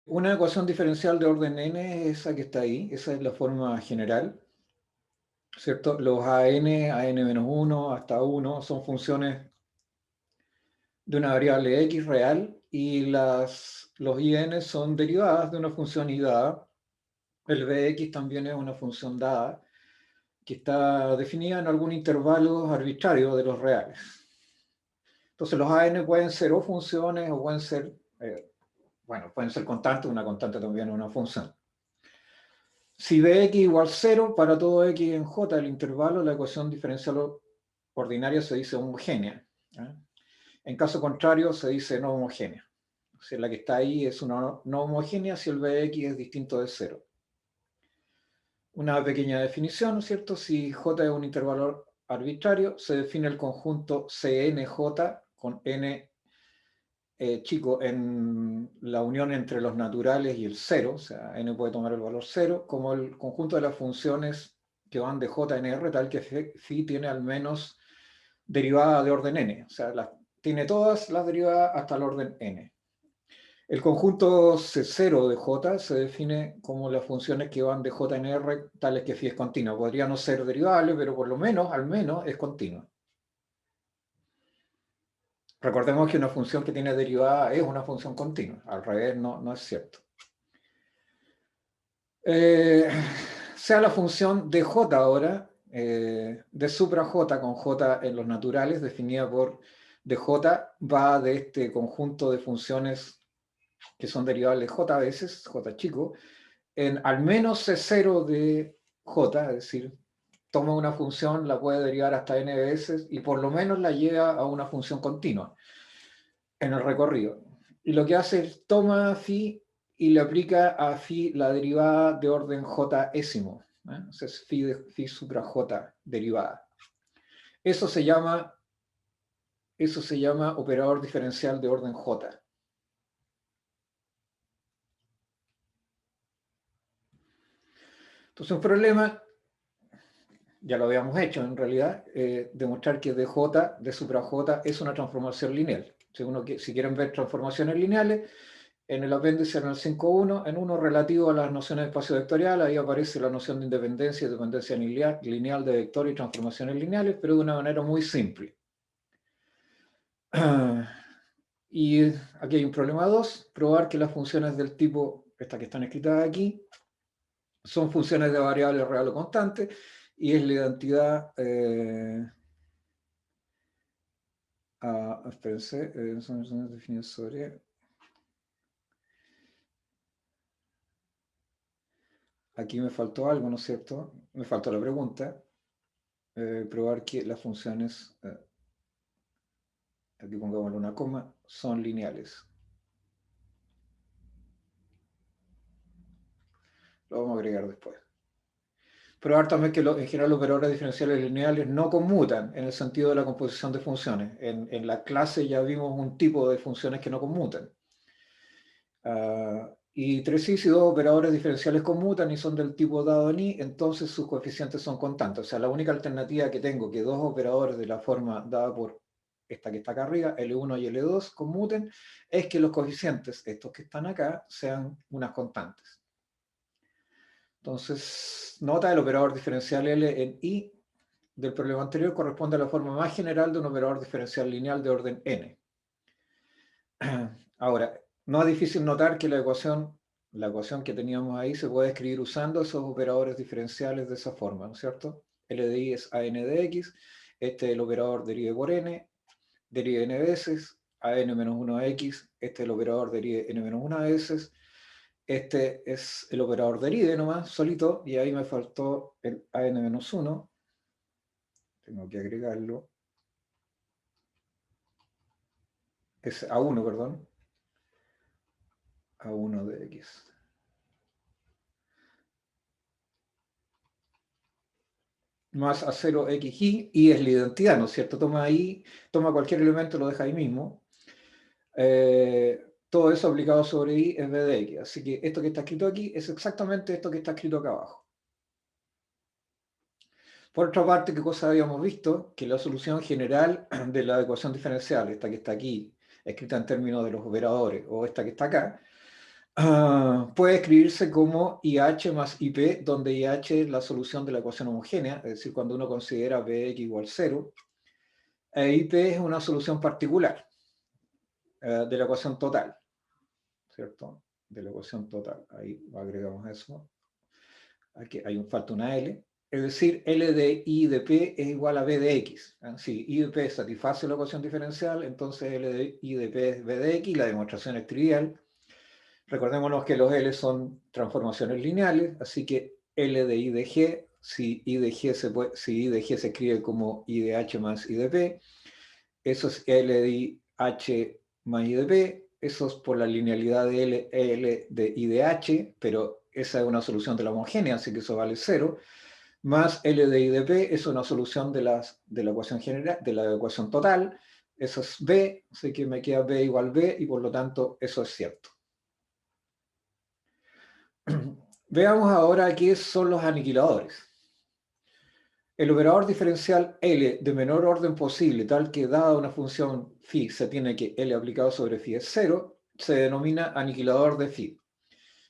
Una ecuación diferencial de orden n es esa que está ahí, esa es la forma general, ¿cierto? Los an-1 hasta 1 son funciones de una variable x real y los in son derivadas de una función y dada. El bx también es una función dada que está definida en algún intervalo arbitrario de los reales. Entonces los an pueden ser o funciones o pueden ser, pueden ser constantes, una constante también es una función. Si bx igual 0 para todo x en j el intervalo, la ecuación diferencial ordinaria se dice homogénea. ¿Eh? En caso contrario se dice no homogénea. O sea, la que está ahí es una no homogénea si el bx es distinto de 0. Una pequeña definición, ¿no es cierto? Si j es un intervalo arbitrario, se define el conjunto CNJ con n chico en la unión entre los naturales y el 0, o sea, n puede tomar el valor 0, como el conjunto de las funciones que van de j en r, tal que phi tiene al menos derivada de orden n, o sea, tiene todas las derivadas hasta el orden n. El conjunto C0 de j se define como las funciones que van de j en r, tales que phi es continua. Podría no ser derivable, pero por lo menos, al menos, es continua. Recordemos que una función que tiene derivada es una función continua, al revés no es cierto. Sea la función de j ahora, de supra j con j en los naturales, definida por dj, va de este conjunto de funciones que son derivables j veces, j chico, en al menos C0 de j, es decir, toma una función, la puede derivar hasta n veces y por lo menos la lleva a una función continua en el recorrido. Y lo que hace es toma phi y le aplica a phi la derivada de orden j-ésimo. Entonces es phi supra j derivada. Eso se llama operador diferencial de orden j. Entonces un problema, ya lo habíamos hecho en realidad, demostrar que de supra j es una transformación lineal. Si quieren ver transformaciones lineales, en el apéndice en el 5.1, en uno relativo a las nociones de espacio vectorial, ahí aparece la noción de independencia y dependencia lineal de vectores y transformaciones lineales, pero de una manera muy simple. Y aquí hay un problema 2, probar que las funciones del tipo, estas que están escritas aquí, son funciones de variable real o constante, y es la identidad, espérense, son definidas sobre... Aquí me faltó algo, ¿no es cierto? Me faltó la pregunta. Probar que las funciones, aquí pongámosle una coma, son lineales. Lo vamos a agregar después. Probar también que en general los operadores diferenciales lineales no conmutan en el sentido de la composición de funciones. En la clase ya vimos un tipo de funciones que no conmutan. Y 3i, si dos operadores diferenciales conmutan y son del tipo dado en i, entonces sus coeficientes son constantes. O sea, la única alternativa que tengo que dos operadores de la forma dada por esta que está acá arriba, L1 y L2, conmuten, es que los coeficientes, estos que están acá, sean unas constantes. Entonces, nota el operador diferencial L en I del problema anterior corresponde a la forma más general de un operador diferencial lineal de orden n. Ahora, no es difícil notar que la ecuación que teníamos ahí se puede escribir usando esos operadores diferenciales de esa forma, ¿no es cierto? L de I es AN de X, este es el operador derive por n, derive n veces, AN-1x, este es el operador derive n-1 veces, este es el operador derive nomás, solito, y ahí me faltó el AN-1, tengo que agregarlo, es A1, perdón, A1 de X. Más a 0xy, y es la identidad, ¿no es cierto? Toma cualquier elemento, lo deja ahí mismo. Todo eso aplicado sobre y es b de x. Así que esto que está escrito aquí es exactamente esto que está escrito acá abajo. Por otra parte, ¿qué cosa habíamos visto? Que la solución general de la ecuación diferencial, esta que está aquí, escrita en términos de los operadores, o esta que está acá, puede escribirse como IH más IP, donde IH es la solución de la ecuación homogénea, es decir, cuando uno considera Bx igual 0, e IP es una solución particular de la ecuación total, ¿cierto? De la ecuación total. Ahí agregamos eso. Aquí falta una L. Es decir, L de I de P es igual a B de X. Si I de P satisface la ecuación diferencial, entonces L de I de P es B de X. La demostración es trivial. Recordémonos que los L son transformaciones lineales, así que L de I de G, si I de G se escribe como I de H más I de P, eso es L de H más I de P, eso es por la linealidad de L de I de H, pero esa es una solución de la homogénea, así que eso vale 0, más L de I de P es una solución de la ecuación general, de la ecuación total, eso es B, así que me queda B igual B, y por lo tanto eso es cierto. Veamos ahora qué son los aniquiladores. El operador diferencial L de menor orden posible, tal que dada una función phi se tiene que L aplicado sobre phi es 0, se denomina aniquilador de phi.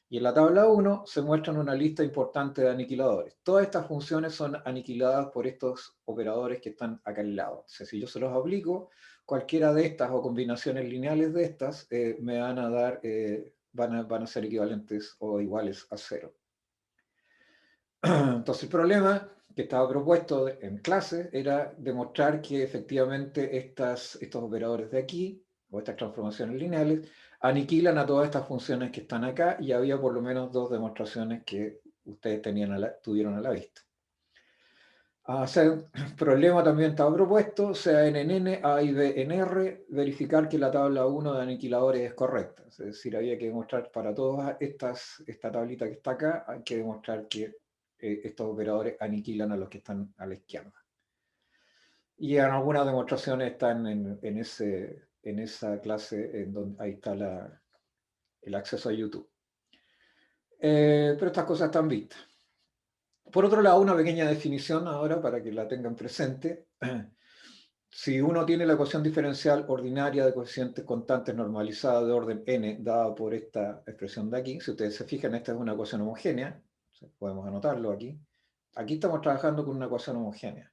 Y en la tabla 1 se muestran una lista importante de aniquiladores. Todas estas funciones son aniquiladas por estos operadores que están acá al lado. O sea, si yo se los aplico, cualquiera de estas o combinaciones lineales de estas me van a dar, van a ser equivalentes o iguales a 0. Entonces el problema que estaba propuesto en clase era demostrar que efectivamente estos operadores de aquí, o estas transformaciones lineales, aniquilan a todas estas funciones que están acá, y había por lo menos 2 demostraciones que ustedes tuvieron a la vista. El problema también estaba propuesto, sea n en n, a y b en r, verificar que la tabla 1 de aniquiladores es correcta. Es decir, había que demostrar para todas esta tablita que está acá, hay que demostrar que estos operadores aniquilan a los que están a la izquierda. Y en algunas demostraciones están en esa clase, en donde ahí está el acceso a YouTube. Pero estas cosas están vistas. Por otro lado, una pequeña definición ahora para que la tengan presente. Si uno tiene la ecuación diferencial ordinaria de coeficientes constantes normalizada de orden n, dada por esta expresión de aquí, si ustedes se fijan, esta es una ecuación homogénea, podemos anotarlo aquí. Aquí estamos trabajando con una ecuación homogénea.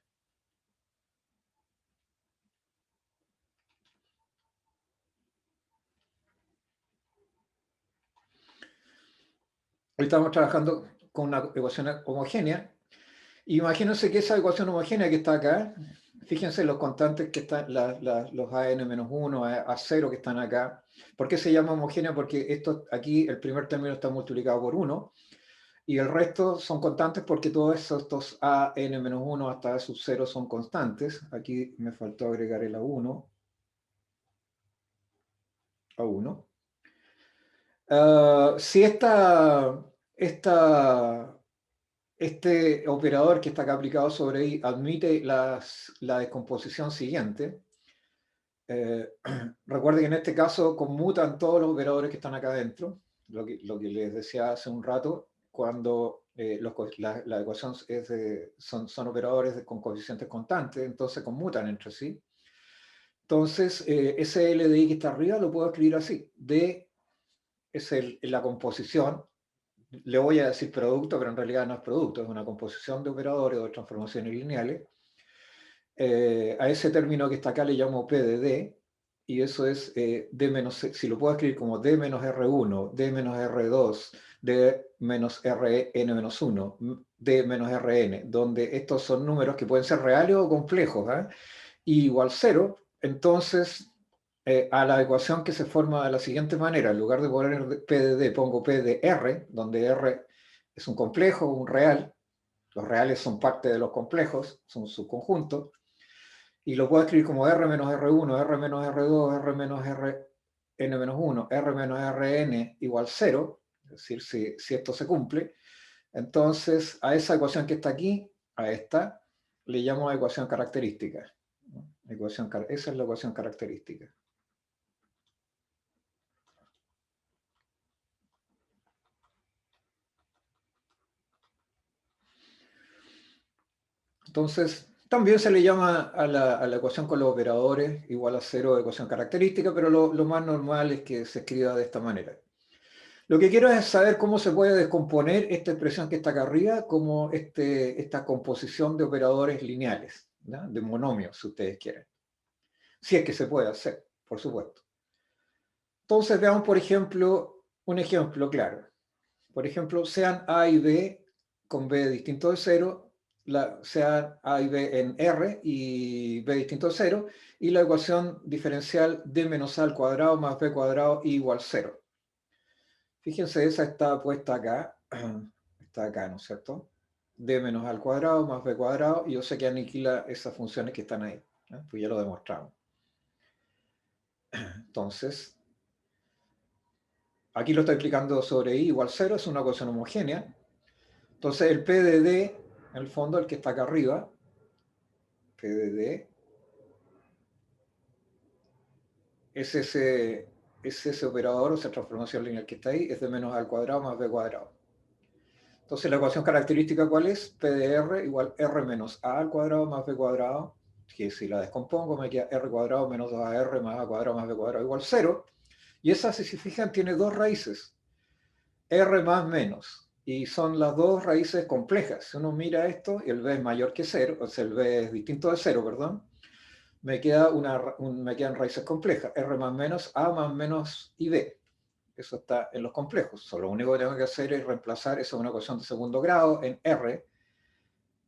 Hoy estamos trabajando con una ecuación homogénea. Imagínense que esa ecuación homogénea que está acá, fíjense los constantes que están, los AN-1, A0 que están acá. ¿Por qué se llama homogénea? Porque aquí el primer término está multiplicado por 1, y el resto son constantes porque todos estos AN-1 hasta A sub 0 son constantes. Aquí me faltó agregar el A1. Si este operador que está acá aplicado sobre I admite la descomposición siguiente, recuerden que en este caso conmutan todos los operadores que están acá adentro, lo que les decía hace un rato, cuando la ecuación son operadores con coeficientes constantes, entonces conmutan entre sí. Entonces, ese L de I que está arriba lo puedo escribir así. D es la composición, le voy a decir producto, pero en realidad no es producto, es una composición de operadores o de transformaciones lineales. A ese término que está acá le llamo P de D, y eso es D menos, si lo puedo escribir como D menos R1, D menos R2, D menos Rn-1, D menos Rn, donde estos son números que pueden ser reales o complejos, y igual 0, entonces a la ecuación que se forma de la siguiente manera, en lugar de poner P de D, pongo P de R, donde R es un complejo, un real, los reales son parte de los complejos, son subconjuntos, y lo puedo escribir como R menos R1, R menos R2, R menos Rn-1, R menos Rn igual 0, es decir, si esto se cumple, entonces a esa ecuación que está aquí, a esta, le llamo ecuación característica. Esa es la ecuación característica. Entonces, también se le llama a la ecuación con los operadores igual a 0 ecuación característica, pero lo más normal es que se escriba de esta manera. Lo que quiero es saber cómo se puede descomponer esta expresión que está acá arriba como esta composición de operadores lineales, ¿no? De monomios, si ustedes quieren. Si es que se puede hacer, por supuesto. Entonces veamos, por ejemplo, un ejemplo claro. Por ejemplo, sean A y B con B distinto de 0, sean A y B en R y B distinto de 0, y la ecuación diferencial D menos A al cuadrado más B cuadrado igual 0. Fíjense, esa está puesta acá, está acá, ¿no es cierto? D menos A al cuadrado más B cuadrado, y yo sé que aniquila esas funciones que están ahí, ¿no? Pues ya lo demostramos. Entonces, aquí lo estoy explicando sobre I igual 0, es una ecuación homogénea. Entonces el P de D, en el fondo, el que está acá arriba, P de D, es ese operador, o esa transformación lineal que está ahí, es de menos A al cuadrado más B cuadrado. Entonces la ecuación característica, ¿cuál es? P de R igual R menos A al cuadrado más B cuadrado, que si la descompongo me queda R cuadrado menos 2AR más A cuadrado más B cuadrado igual 0. Y esa, si se fijan, tiene dos raíces, R más menos. Y son las dos raíces complejas. Si uno mira esto, y el B es mayor que 0, o sea, el B es distinto de 0, perdón, me quedan raíces complejas, R más menos, A más menos y B. Eso está en los complejos. Lo único que tengo que hacer es reemplazar, esa es una ecuación de segundo grado en R.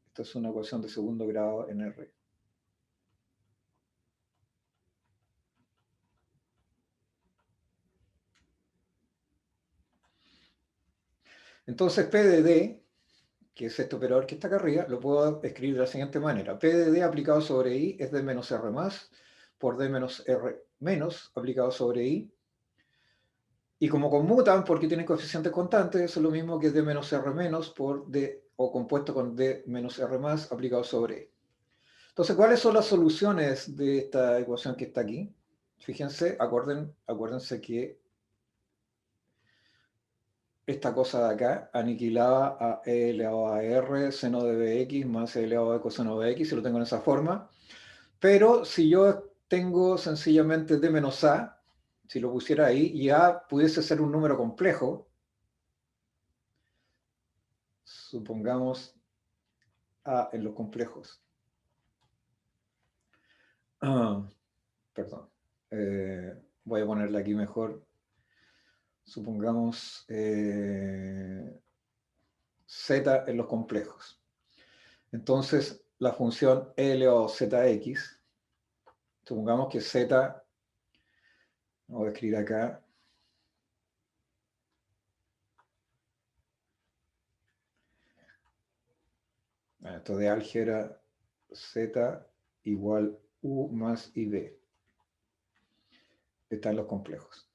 Esto es una ecuación de segundo grado en R. Entonces P de D, que es este operador que está acá arriba, lo puedo escribir de la siguiente manera. P de D aplicado sobre I es D menos R más por D menos R menos aplicado sobre I. Y como conmutan porque tienen coeficientes constantes, eso es lo mismo que D menos R menos por D, o compuesto con D menos R más aplicado sobre I. Entonces, ¿cuáles son las soluciones de esta ecuación que está aquí? Fíjense, acuérdense que esta cosa de acá aniquilaba a E elevado a R seno de Bx más E elevado a coseno de X, si lo tengo en esa forma. Pero si yo tengo sencillamente D menos A, si lo pusiera ahí, y A pudiese ser un número complejo, supongamos A en los complejos. Perdón. Voy a ponerle aquí mejor. Supongamos Z en los complejos. Entonces, la función L o ZX, supongamos que Z, voy a escribir acá, esto de álgebra, Z igual U más IB. Están los complejos.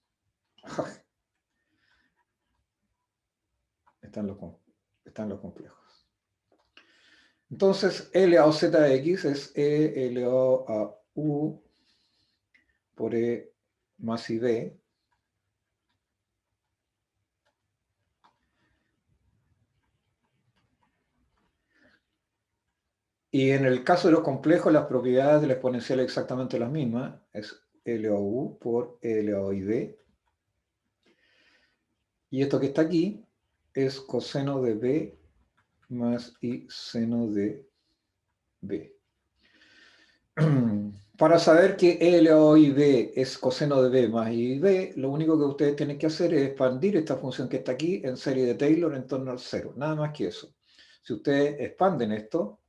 están los complejos. Entonces, L a o ZX es E elevado a U por E más IB. Y en el caso de los complejos, las propiedades de la exponencial es exactamente las mismas. Es L a U por L a IB. Y esto que está aquí es coseno de B más I seno de B. Para saber que E elevado a IB es coseno de B más IB, lo único que ustedes tienen que hacer es expandir esta función que está aquí en serie de Taylor en torno al cero. Nada más que eso. Si ustedes expanden esto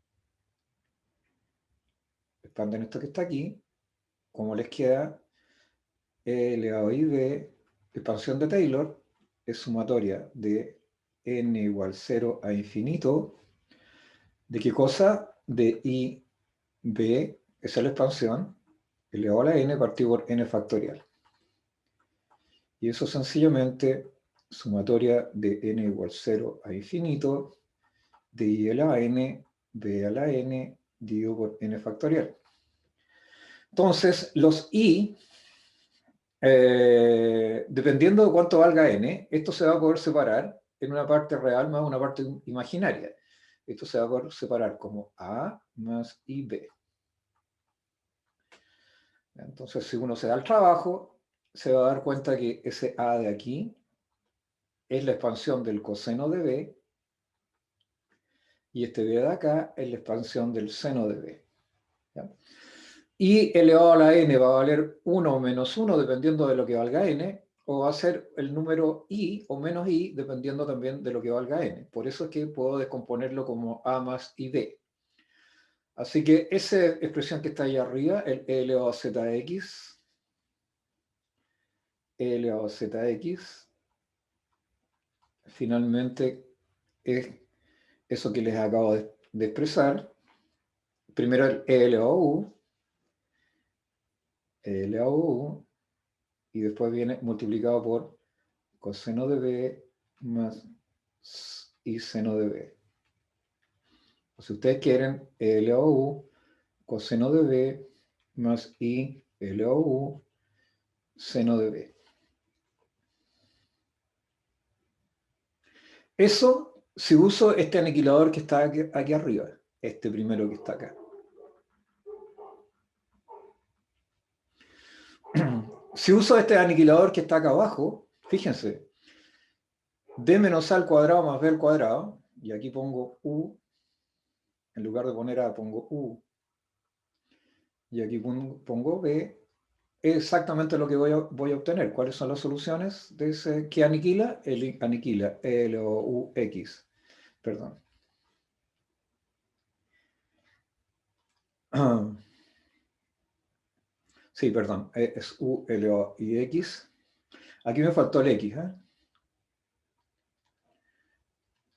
que está aquí, como les queda, E elevado a IB, expansión de Taylor, es sumatoria de n igual 0 a infinito. ¿De qué cosa? De I, B, esa es la expansión, elevado a la n partido por n factorial. Y eso sencillamente sumatoria de n igual 0 a infinito, de I a la n, B a la n, dividido por n factorial. Entonces, los I, dependiendo de cuánto valga n, esto se va a poder separar en una parte real más una parte imaginaria. Esto se va a poder separar como A más IB. Entonces, si uno se da el trabajo, se va a dar cuenta que ese A de aquí es la expansión del coseno de b, y este b de acá es la expansión del seno de b. ¿Ya? Y elevado a la n va a valer 1 o menos 1, dependiendo de lo que valga n, o va a ser el número i o menos i, dependiendo también de lo que valga n. Por eso es que puedo descomponerlo como a más ib. Así que esa expresión que está ahí arriba, el e elevado a zx, e elevado a zx, finalmente es eso que les acabo de expresar. Primero el e elevado a u, e elevado a u, y después viene multiplicado por coseno de b más y seno de b. O si ustedes quieren, e elevado a u, coseno de b más i elevado a u, seno de b. Eso si uso este aniquilador que está aquí arriba, este primero que está acá. Si uso este aniquilador que está acá abajo, fíjense, d menos a al cuadrado más b al cuadrado, y aquí pongo u, en lugar de poner a pongo u, y aquí pongo b, es exactamente lo que voy a obtener. ¿Cuáles son las soluciones de ese que aniquila? El aniquila, L o u x, perdón. Sí, perdón, es u, L o y x. Aquí me faltó el x, ¿eh?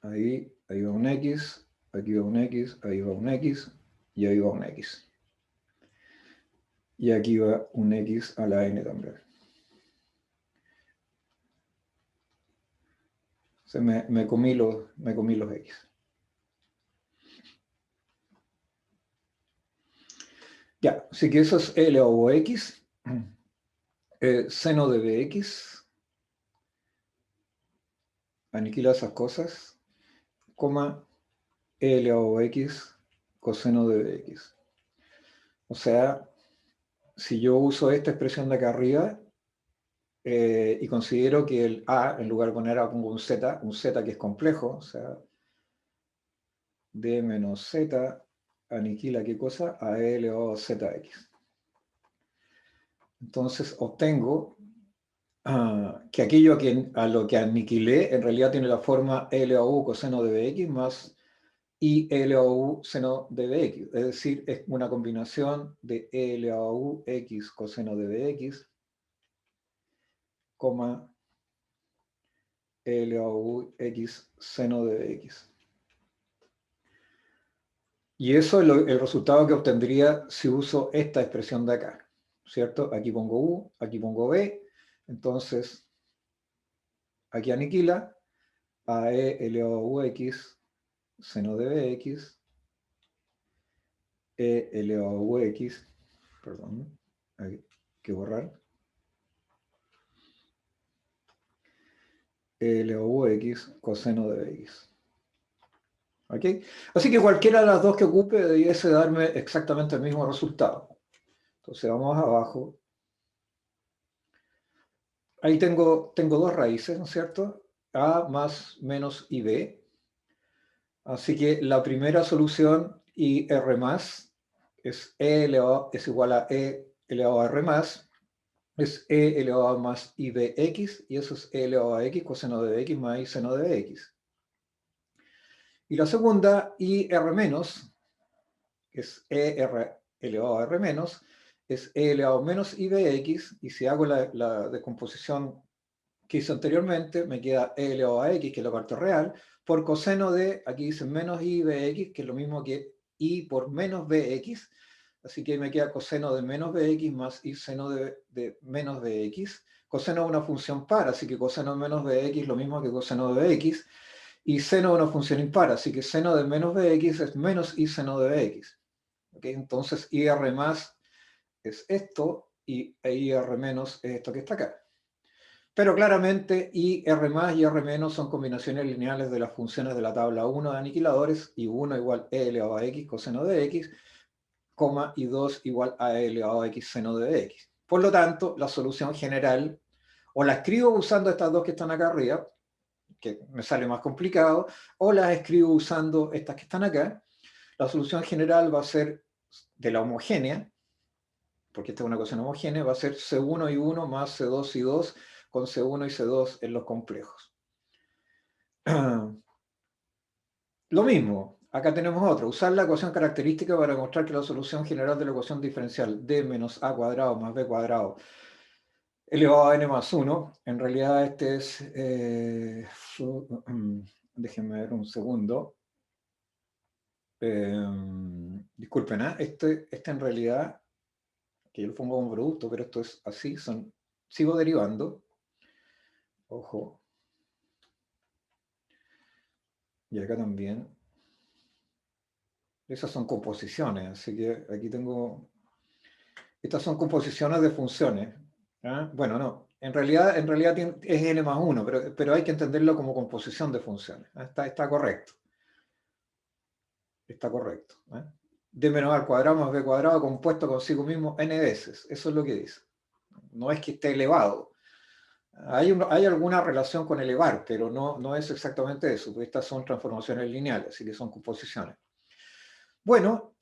Ahí va un X, aquí va un X, ahí va un X, y ahí va un X. Y aquí va un X a la N también. Me comí los X. Ya, así que eso es L o X. Seno de Bx. Aniquila esas cosas. Coma L o X coseno de Bx. O sea, si yo uso esta expresión de acá arriba y considero que el A, en lugar de poner A, pongo un Z que es complejo, o sea, D menos Z aniquila qué cosa? A L o ZX. Entonces obtengo que aquello a lo que aniquilé en realidad tiene la forma L o U coseno de Bx más I L o U seno de Bx. Es decir, es una combinación de L o U x coseno de Bx, coma L o U x seno de Bx. Y eso es el resultado que obtendría si uso esta expresión de acá, ¿cierto? Aquí pongo U, aquí pongo B, entonces aquí aniquila a E elevado a UX seno de BX, E elevado a UX, perdón, hay que borrar, E elevado a UX coseno de BX. ¿Ok? Así que cualquiera de las dos que ocupe debiese darme exactamente el mismo resultado. Entonces vamos abajo. Ahí tengo dos raíces, ¿no es cierto? A más menos IB. Así que la primera solución, IR más, es es igual a E elevado a R más, es E elevado a más IBX, y eso es E elevado a X coseno de X más I seno de X. Y la segunda, IR menos, es ER elevado a R menos, es E elevado a menos IBX, y si hago la descomposición que hice anteriormente, me queda E elevado a X, que es la parte real, por coseno de, aquí dice menos I Bx, que es lo mismo que I por menos Bx, así que me queda coseno de menos Bx más I seno de menos Bx. Coseno es una función par, así que coseno de menos Bx es lo mismo que coseno de Bx, y seno es una función impar, así que seno de menos Bx es menos I seno de Bx. ¿Okay? Entonces IR más es esto, y IR menos es esto que está acá. Pero claramente IR más y R menos son combinaciones lineales de las funciones de la tabla 1 de aniquiladores, y 1 igual E elevado a X coseno de X, y 2 igual a E elevado a X seno de X. Por lo tanto, la solución general, o la escribo usando estas dos que están acá arriba, que me sale más complicado, o las escribo usando estas que están acá. La solución general va a ser de la homogénea, porque esta es una ecuación homogénea, va a ser C1 y 1 más C2 y 2 con C1 y C2 en los complejos. Lo mismo, acá tenemos otro, usar la ecuación característica para demostrar que la solución general de la ecuación diferencial d menos a cuadrado más b cuadrado elevado a n más 1, en realidad este es, déjenme ver un segundo, disculpen, este en realidad, que yo lo pongo como producto, pero esto es así, sigo derivando, ojo, y acá también, esas son composiciones, así que aquí tengo, estas son composiciones de funciones. Bueno, no, en realidad es n más 1, pero hay que entenderlo como composición de funciones. Está correcto. Está correcto. D menos a al cuadrado más b cuadrado compuesto consigo mismo n veces. Eso es lo que dice. No es que esté elevado. Hay alguna relación con elevar, pero no es exactamente eso, porque estas son transformaciones lineales, así que son composiciones. Bueno,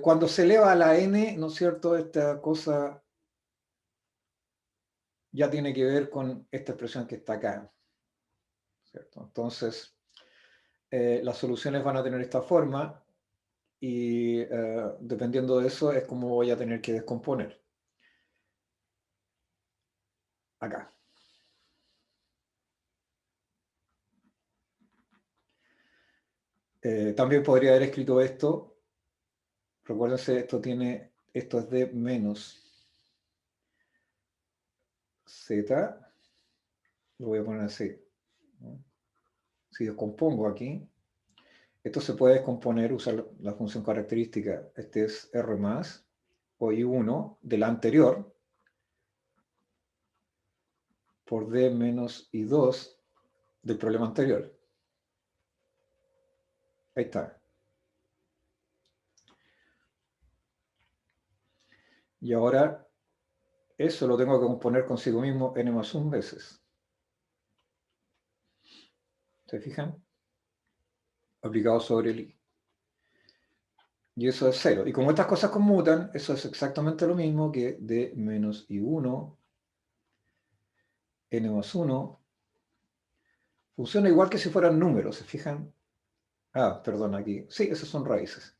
cuando se eleva a la n, ¿no es cierto? Esta cosa ya tiene que ver con esta expresión que está acá, ¿cierto? Entonces, las soluciones van a tener esta forma y dependiendo de eso es como voy a tener que descomponer. Acá. También podría haber escrito esto. Recuérdense, esto es d menos z. Lo voy a poner así. Si descompongo aquí, esto se puede descomponer, usar la función característica. Este es R más, o I1 de la anterior, por D menos I2 del problema anterior. Ahí está. Y ahora eso lo tengo que componer consigo mismo n más 1 veces. ¿Se fijan? Aplicado sobre el I. Y eso es 0. Y como estas cosas conmutan, eso es exactamente lo mismo que d menos I1, n más 1. Funciona igual que si fueran números, ¿se fijan? Perdón, aquí. Sí, esas son raíces.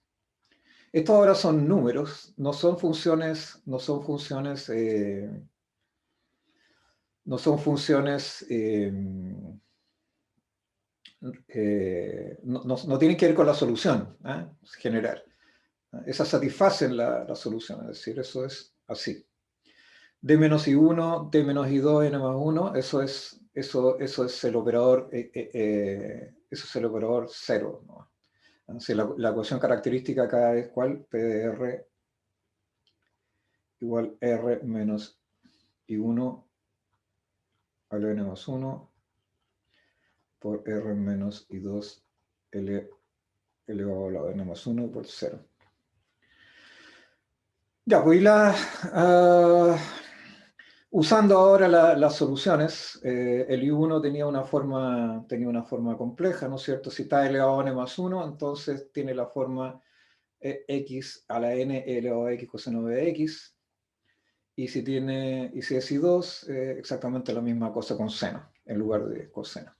Estos ahora son números, no son funciones, no tienen que ver con la solución general. Esas satisfacen la solución, es decir, eso es así. D menos I1, D menos I2, N más 1, eso es el operador, eso es el operador 0, ¿no? Entonces, la ecuación característica acá es ¿cuál? P de R igual R menos I1 a la N más 1 por R menos I2 L elevado a la N más 1 por 0. Ya, pues usando ahora las soluciones, el I1 tenía una forma compleja, ¿no es cierto? Si está elevado a n más 1, entonces tiene la forma x a la n elevado a x coseno de x. Y si es I2, exactamente la misma cosa con seno, en lugar de coseno.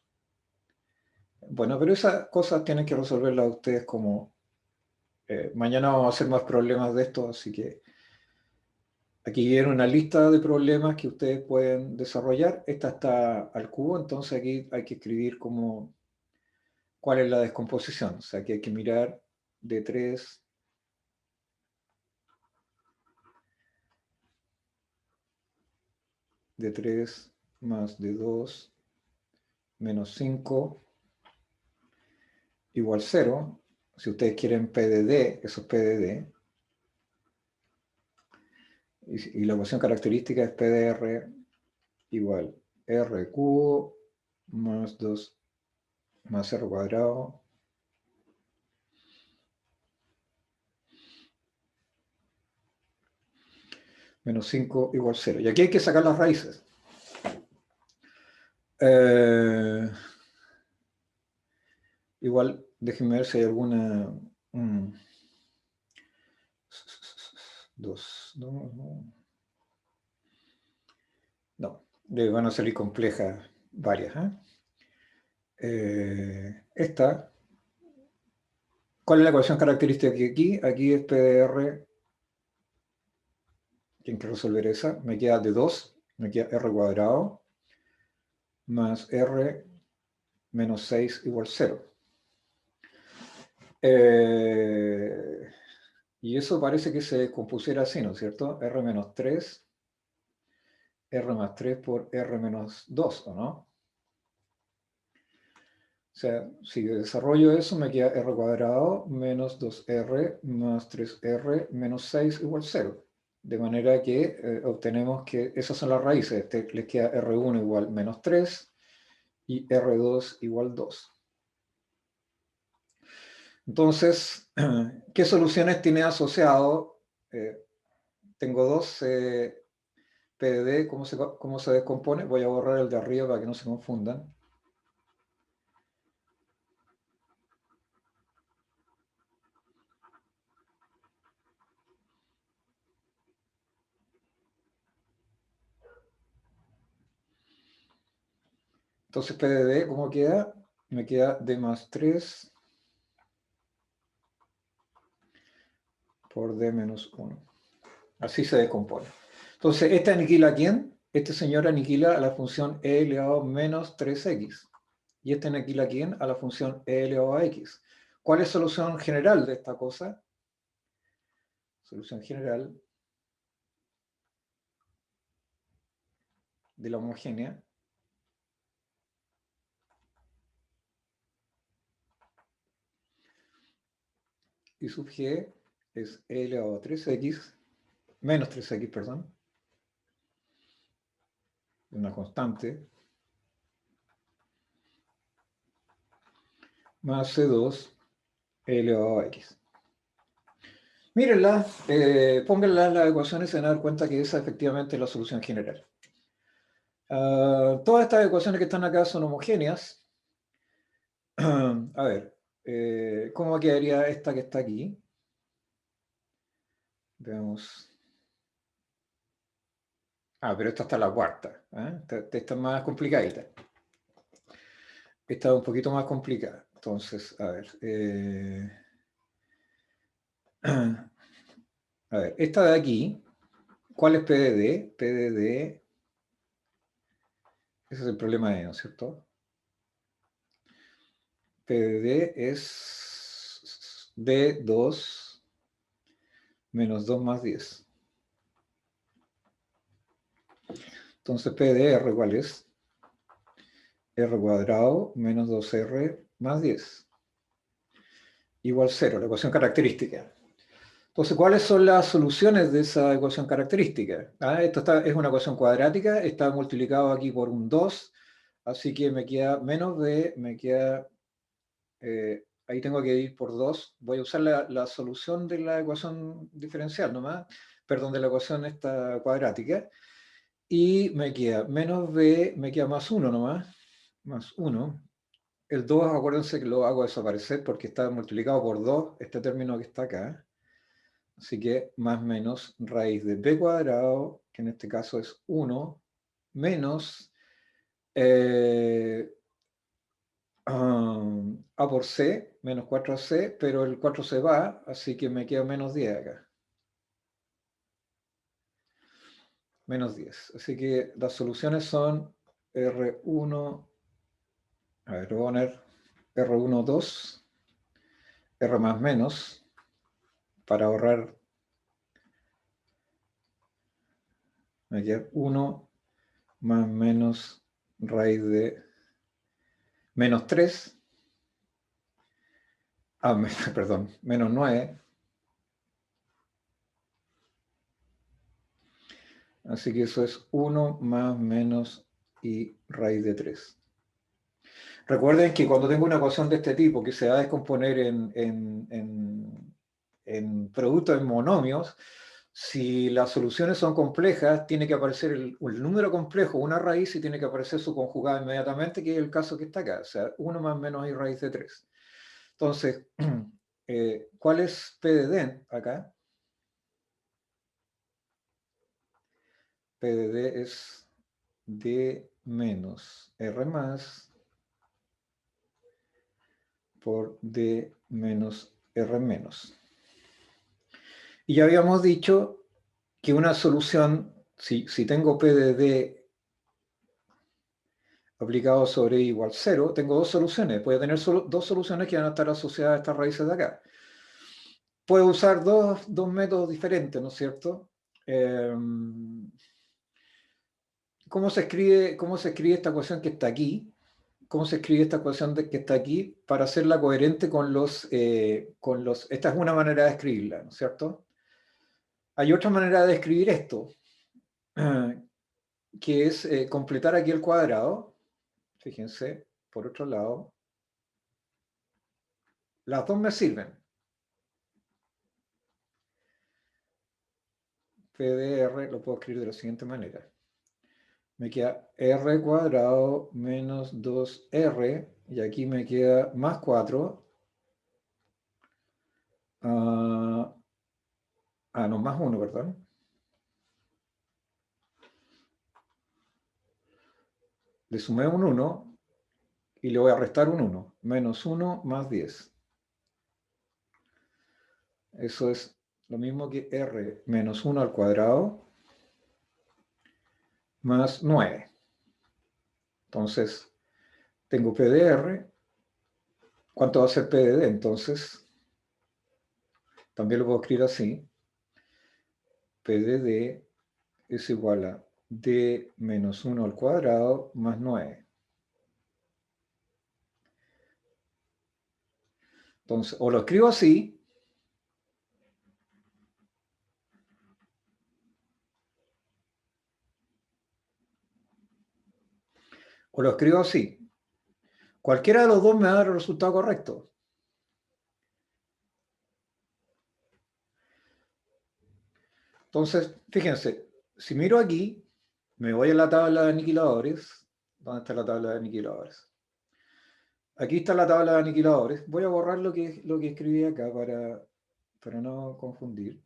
Bueno, pero esas cosas tienen que resolverlas ustedes como... mañana vamos a hacer más problemas de esto, así que aquí viene una lista de problemas que ustedes pueden desarrollar. Esta está al cubo, entonces aquí hay que escribir cuál es la descomposición. O sea, aquí hay que mirar D3 más D2 menos 5 igual 0. Si ustedes quieren P de D, eso es P de D. Y la ecuación característica es P de R igual R cubo más 2 más R cuadrado menos 5 igual 0. Y aquí hay que sacar las raíces. Igual, déjenme ver si hay alguna... 2, no, le van a salir complejas varias. Esta, ¿cuál es la ecuación característica aquí? Aquí es PDR, tienen que resolver esa, me queda de 2, me queda R cuadrado, más R menos 6 igual 0. Y eso parece que se descompusiera así, ¿no es cierto? R menos 3, R más 3 por R menos 2, ¿o no? O sea, si desarrollo eso, me queda R cuadrado menos 2R más 3R menos 6 igual 0. De manera que obtenemos que esas son las raíces. Les queda R1 igual menos 3 y R2 igual 2. Entonces, ¿qué soluciones tiene asociado? Tengo dos PDD, ¿cómo se descompone? Voy a borrar el de arriba para que no se confundan. Entonces, PDD, ¿cómo queda? Me queda D más 3 por D menos 1. Así se descompone. Entonces, ¿este aniquila a quién? Este señor aniquila a la función e elevado a menos 3x. ¿Y este aniquila a quién? A la función e elevado a x. ¿Cuál es la solución general de esta cosa? Solución general de la homogénea. Y sub g es e elevado a 3x, menos 3x, perdón, una constante, más C2 e elevado a x. Mírenla, pónganla en las ecuaciones y se van a dar cuenta que esa efectivamente es la solución general. Todas estas ecuaciones que están acá son homogéneas. A ver, ¿cómo quedaría esta que está aquí? Veamos. Pero esta está la cuarta. Esta es más complicadita. Esta es un poquito más complicada. Entonces, a ver. A ver, esta de aquí, ¿cuál es PDD? PDD, ese es el problema de ¿no es cierto? PDD es D2 menos 2 más 10. Entonces, PDR, ¿cuál es? R cuadrado menos 2R más 10. Igual 0, la ecuación característica. Entonces, ¿cuáles son las soluciones de esa ecuación característica? Esto es una ecuación cuadrática, está multiplicado aquí por un 2, así que me queda menos b, me queda... ahí tengo que ir por 2. Voy a usar la solución de la ecuación diferencial nomás, perdón, de la ecuación esta cuadrática, y me queda menos b, me queda más 1 nomás, más 1. El 2, acuérdense que lo hago desaparecer porque está multiplicado por 2, este término que está acá. Así que más menos raíz de b cuadrado, que en este caso es 1, menos a por c, menos 4c, pero el 4 se va, así que me queda menos 10 acá. Menos 10. Así que las soluciones son R1, a ver, voy a poner R1, 2, R más menos, para ahorrar, me queda 1 más menos raíz de menos 3, perdón, menos 9. Así que eso es 1 más menos y raíz de 3. Recuerden que cuando tengo una ecuación de este tipo que se va a descomponer en productos en monomios, si las soluciones son complejas, tiene que aparecer el número complejo, una raíz, y tiene que aparecer su conjugada inmediatamente, que es el caso que está acá. O sea, 1 más menos y raíz de 3. Entonces, ¿cuál es P de D acá? P de D es D menos R más por D menos R menos. Y ya habíamos dicho que una solución, si tengo P de D aplicado sobre I igual 0, tengo dos soluciones. Puedo tener solo dos soluciones que van a estar asociadas a estas raíces de acá. Puedo usar dos métodos diferentes, ¿no es cierto? ¿Cómo se escribe esta ecuación que está aquí? ¿Cómo se escribe esta ecuación que está aquí para hacerla coherente con los... Esta es una manera de escribirla, ¿no es cierto? Hay otra manera de escribir esto, que es completar aquí el cuadrado. Fíjense, por otro lado, las dos me sirven. PDR lo puedo escribir de la siguiente manera. Me queda r cuadrado menos 2r, y aquí me queda más 4. No, más 1, perdón. Le sumé un 1 y le voy a restar un 1. Menos 1 más 10. Eso es lo mismo que r menos 1 al cuadrado más 9. Entonces, tengo P de R. ¿Cuánto va a ser P de D? Entonces, también lo puedo escribir así. P de D es igual a D menos 1 al cuadrado más 9. Entonces, o lo escribo así, o lo escribo así. Cualquiera de los dos me va a dar el resultado correcto. Entonces, fíjense, si miro aquí, me voy a la tabla de aniquiladores. ¿Dónde está la tabla de aniquiladores? Aquí está la tabla de aniquiladores. Voy a borrar lo que escribí acá para no confundir.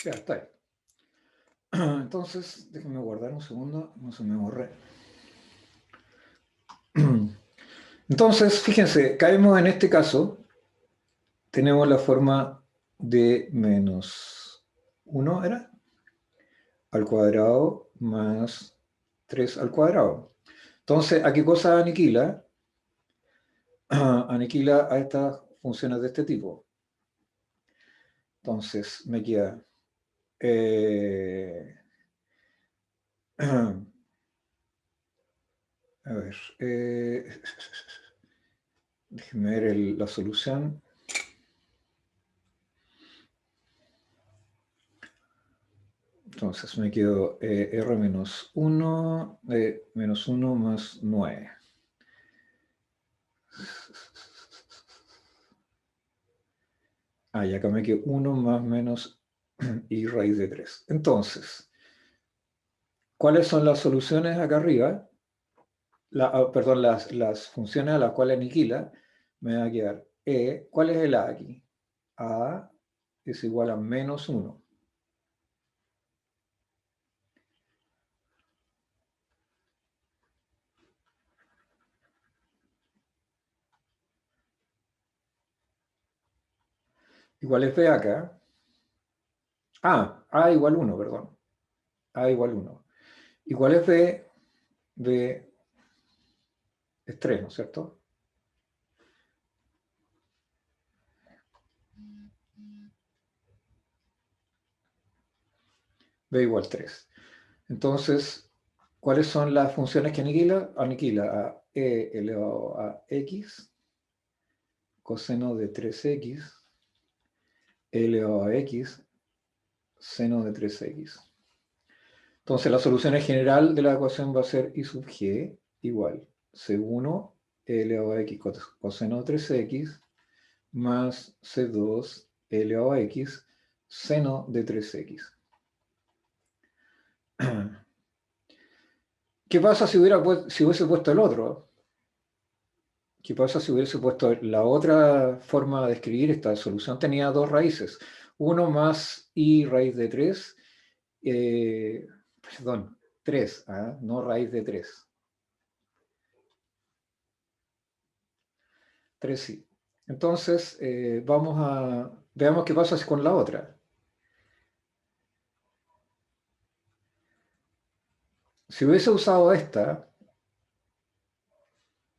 Ya está ahí. Entonces, déjenme guardar un segundo, no se me borre. Entonces, fíjense, caemos en este caso, tenemos la forma de menos 1, ¿era? Al cuadrado más 3 al cuadrado. Entonces, ¿a qué cosa aniquila? Aniquila a estas funciones de este tipo. Entonces, me queda... a ver, déjenme ver la solución. Entonces me quedo R menos 1, menos 1 más 9. Y acá me quedo 1 más menos y raíz de 3. Entonces, ¿cuáles son las soluciones acá arriba? Perdón, las funciones a las cuales aniquila. Me va a quedar ¿cuál es el A aquí? A es igual a menos 1. igual es B acá. A igual 1, perdón. A igual 1. Igual es B es 3, ¿no es cierto? B igual 3. Entonces, ¿cuáles son las funciones que aniquila? Aniquila a e elevado a x, coseno de 3x, elevado a x, seno de 3x. Entonces, la solución en general de la ecuación va a ser I sub g igual C1 elevado a x coseno de 3x más C2 elevado a x seno de 3x. ¿Qué pasa si hubiese puesto el otro? ¿Qué pasa si hubiese puesto la otra forma de escribir esta solución? Tenía dos raíces. 1 más i raíz de 3, perdón, 3, no raíz de 3. 3i. Entonces, veamos qué pasa con la otra. Si hubiese usado esta,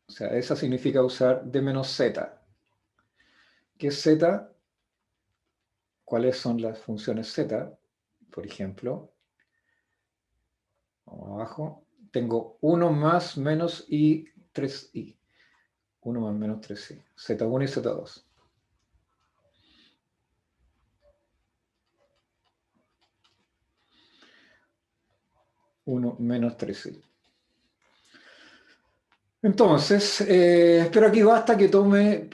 o sea, esa significa usar d menos z. ¿Qué es z? ¿Cuáles son las funciones z? Por ejemplo, vamos abajo, tengo 1 más menos i 3i. 1 más menos 3i. Z1 y Z2. Uno menos 3i. Entonces, pero aquí basta que tome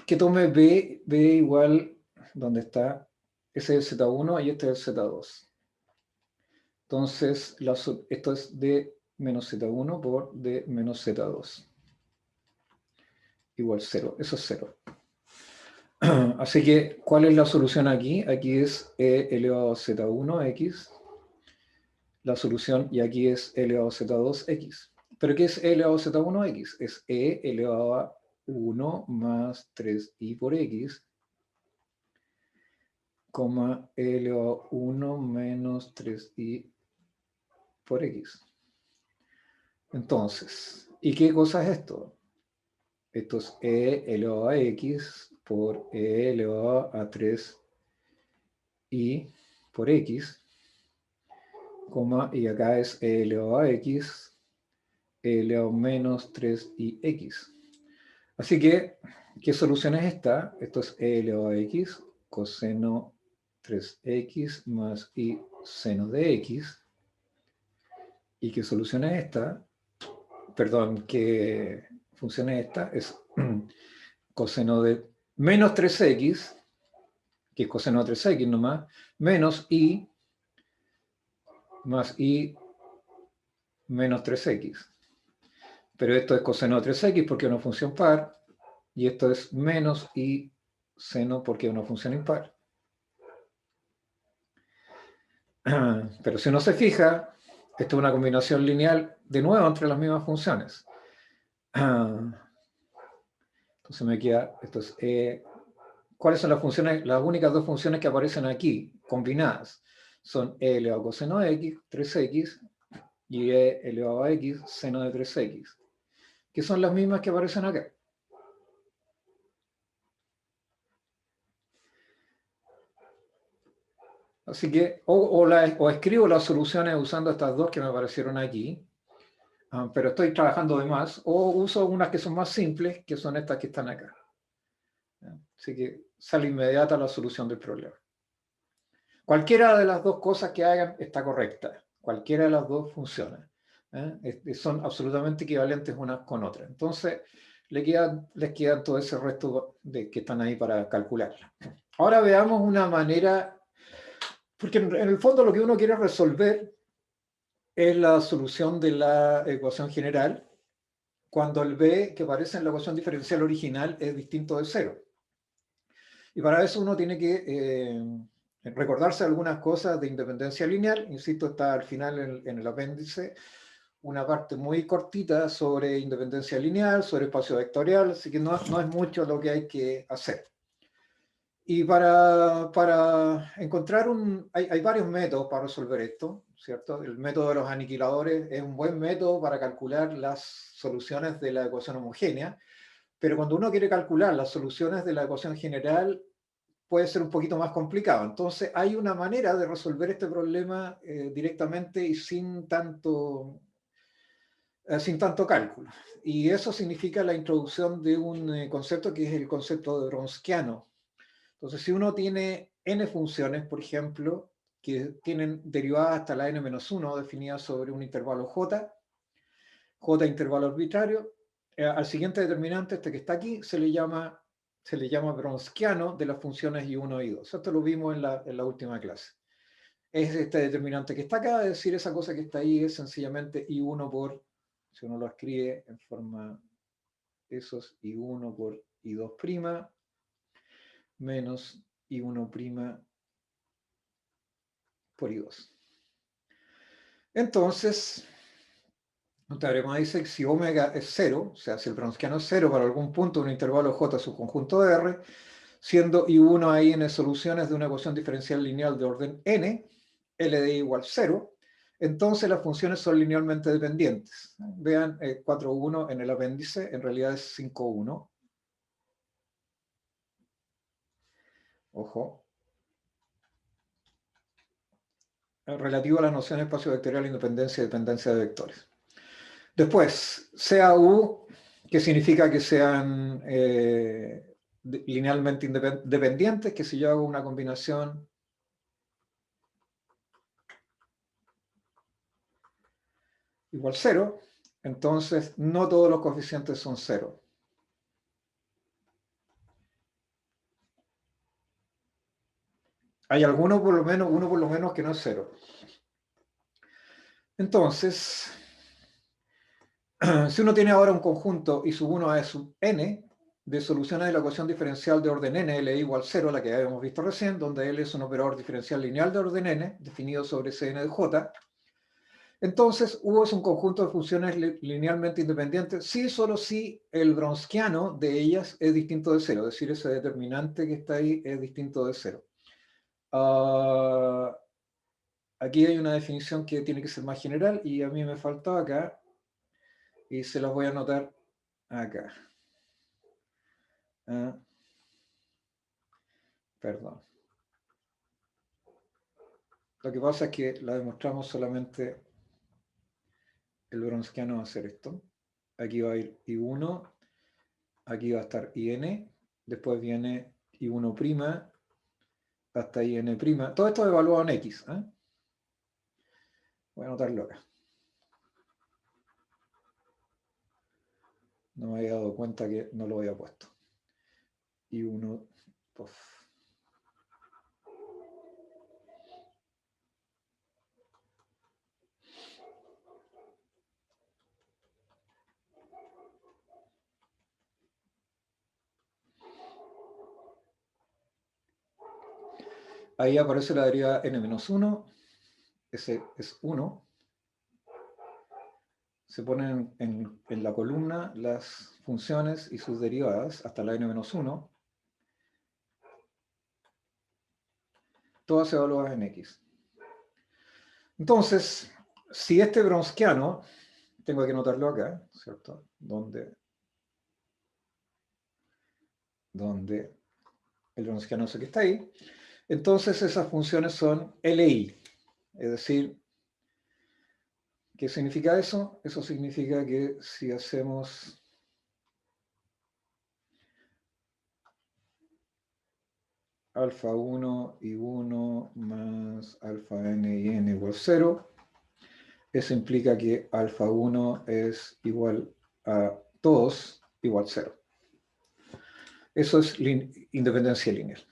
B igual, ¿dónde está? Ese es el Z1 y este es el Z2. Entonces, esto es D menos Z1 por D menos Z2. Igual 0, eso es 0. Así que, ¿cuál es la solución aquí? Aquí es E elevado a Z1x. La solución, y aquí es E elevado a Z2x. ¿Pero qué es E elevado a Z1x? Es E elevado a 1 más 3i por x, coma E elevado a 1 menos 3i por x. Entonces, ¿y qué cosa es esto? Esto es E elevado a x por E elevado a 3i por x, coma, y acá es E elevado a x, E elevado a menos 3ix. Así que, ¿qué solución es esta? Esto es E elevado a x, coseno 3x más i seno de x. ¿Y qué solución es esta? Perdón, ¿qué función es esta? Es coseno de menos 3x, que es coseno de 3x nomás, menos i más i menos 3x. Pero esto es coseno de 3x porque es una función par, y esto es menos i seno porque es una función impar. Pero si uno se fija, esto es una combinación lineal, de nuevo, entre las mismas funciones. Entonces me queda, esto es, ¿cuáles son las funciones? Las únicas dos funciones que aparecen aquí, combinadas, son e elevado a coseno de x, 3x, y e elevado a x, seno de 3x, que son las mismas que aparecen acá. Así que, o escribo las soluciones usando estas dos que me aparecieron aquí, pero estoy trabajando de más, o uso unas que son más simples, que son estas que están acá. Así que sale inmediata la solución del problema. Cualquiera de las dos cosas que hagan está correcta. Cualquiera de las dos funciona. Son absolutamente equivalentes unas con otras. Entonces, les queda todo ese resto que están ahí para calcular. Ahora veamos una manera, porque en el fondo lo que uno quiere resolver es la solución de la ecuación general cuando el b que aparece en la ecuación diferencial original es distinto de 0. Y para eso uno tiene que recordarse algunas cosas de independencia lineal. Insisto, está al final en el apéndice una parte muy cortita sobre independencia lineal, sobre espacio vectorial, así que no es mucho lo que hay que hacer. Y para encontrar hay varios métodos para resolver esto, ¿cierto? El método de los aniquiladores es un buen método para calcular las soluciones de la ecuación homogénea, pero cuando uno quiere calcular las soluciones de la ecuación general, puede ser un poquito más complicado. Entonces, hay una manera de resolver este problema directamente y sin tanto cálculo. Y eso significa la introducción de un concepto que es el concepto de Wronskiano. Entonces, si uno tiene n funciones, por ejemplo, que tienen derivadas hasta la n-1 definidas sobre un intervalo j intervalo arbitrario, al siguiente determinante, este que está aquí, se le llama Wronskiano de las funciones I1 y I2. Esto lo vimos en la última clase. Es este determinante que está acá, es decir, esa cosa que está ahí es sencillamente I1 por, si uno lo escribe en forma, eso es I1 por I2' menos I1' por I2. Entonces, un teorema dice que si omega es 0, o sea, si el Wronskiano es 0 para algún punto de un intervalo J subconjunto de R, siendo I1 a n soluciones de una ecuación diferencial lineal de orden n, L de I igual 0, entonces las funciones son linealmente dependientes. Vean 4,1 en el apéndice, en realidad es 5,1. Ojo. Relativo a las nociones espacio-vectorial, independencia y dependencia de vectores. Después, sea U, que significa que sean linealmente dependientes, que si yo hago una combinación igual 0, entonces no todos los coeficientes son 0. Hay uno por lo menos que no es 0. Entonces, si uno tiene ahora un conjunto I sub 1 a E sub n de soluciones de la ecuación diferencial de orden n, L igual 0, la que habíamos visto recién, donde L es un operador diferencial lineal de orden n, definido sobre Cn de J, entonces U es un conjunto de funciones linealmente independientes, sí, solo si el Wronskiano de ellas es distinto de 0, es decir, ese determinante que está ahí es distinto de 0. Aquí hay una definición que tiene que ser más general y a mí me faltaba acá y se las voy a anotar acá. Perdón. Lo que pasa es que la demostramos solamente el Wronskiano va a hacer esto. Aquí va a ir I1, aquí va a estar IN, después viene I1' hasta IN'. Todo esto es evaluado en X. Voy a anotarlo acá. No me había dado cuenta que no lo había puesto. I1, pues. Ahí aparece la derivada n-1, ese es 1. Se ponen en la columna las funciones y sus derivadas hasta la n-1, todas evaluadas en X. Entonces, si este Wronskiano, tengo que anotarlo acá, ¿cierto? Donde el Wronskiano es el que está ahí, entonces esas funciones son LI, es decir, ¿qué significa eso? Eso significa que si hacemos alfa 1 y 1 más alfa n y n igual 0, eso implica que alfa 1 es igual a todos igual 0. Eso es independencia lineal.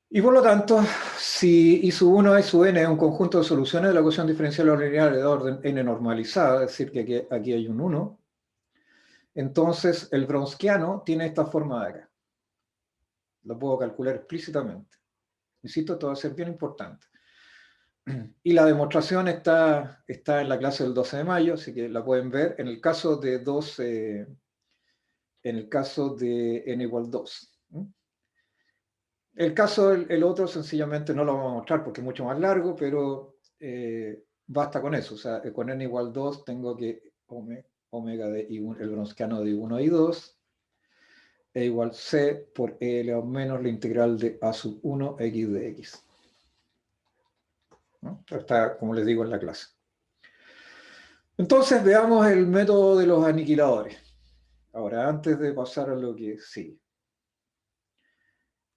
Y por lo tanto, si I sub 1 y sub n es un conjunto de soluciones de la ecuación diferencial lineal de orden n normalizada, es decir, que aquí hay un 1, entonces el Wronskiano tiene esta forma de acá. Lo puedo calcular explícitamente. Insisto, esto va a ser bien importante. Y la demostración está en la clase del 12 de mayo, así que la pueden ver en el caso de en el caso de n igual 2. El caso, el otro, sencillamente no lo vamos a mostrar porque es mucho más largo, pero basta con eso. O sea, con n igual 2 tengo que omega de I1, el Wronskiano de I1 y 2 e igual C por E elevado menos la integral de A sub 1 x de x. ¿No? Está, como les digo, en la clase. Entonces veamos el método de los aniquiladores. Ahora, antes de pasar a lo que sigue.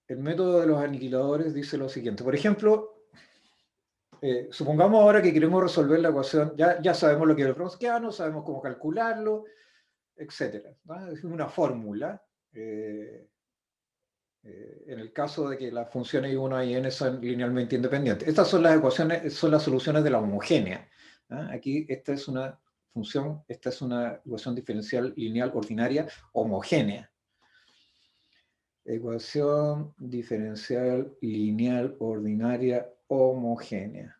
El método de los aniquiladores dice lo siguiente. Por ejemplo, supongamos ahora que queremos resolver la ecuación, ya sabemos lo que es el Wronskiano, sabemos cómo calcularlo, etc. ¿no? Es una fórmula. En el caso de que las funciones I1 y N son linealmente independientes. Estas son las ecuaciones, son las soluciones de la homogénea. ¿Ah? Aquí esta es una función, esta es una ecuación diferencial lineal ordinaria homogénea. Ecuación diferencial lineal ordinaria homogénea.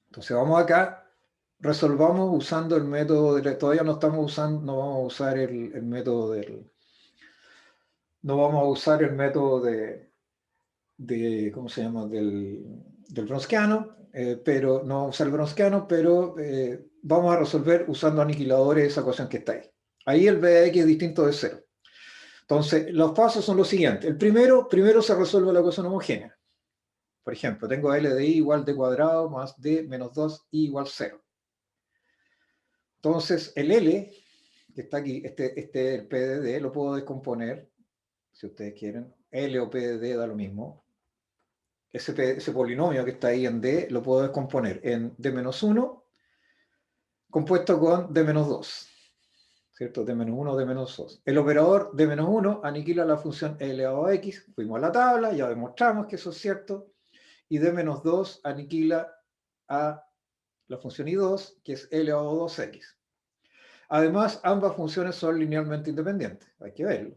Entonces vamos acá, resolvamos usando el método de, todavía no estamos usando, no vamos a usar el método del, no vamos a usar el método de ¿cómo se llama? Del Wronskiano, pero no vamos a usar el Wronskiano, pero vamos a resolver usando aniquiladores esa ecuación que está ahí. Ahí el b de x es distinto de 0. Entonces, los pasos son los siguientes. El primero se resuelve la ecuación homogénea. Por ejemplo, tengo L de I igual D cuadrado más D menos 2I igual 0. Entonces, el L, que está aquí, el P de D, lo puedo descomponer, si ustedes quieren. L o P de D da lo mismo. Ese polinomio que está ahí en D lo puedo descomponer en D-1 compuesto con D-2. ¿Cierto? D-1, D-2. El operador D-1 aniquila la función L elevado a X. Fuimos a la tabla, ya demostramos que eso es cierto. Y D-2 aniquila a la función I2, que es L elevado a 2X. Además, ambas funciones son linealmente independientes. Hay que verlo.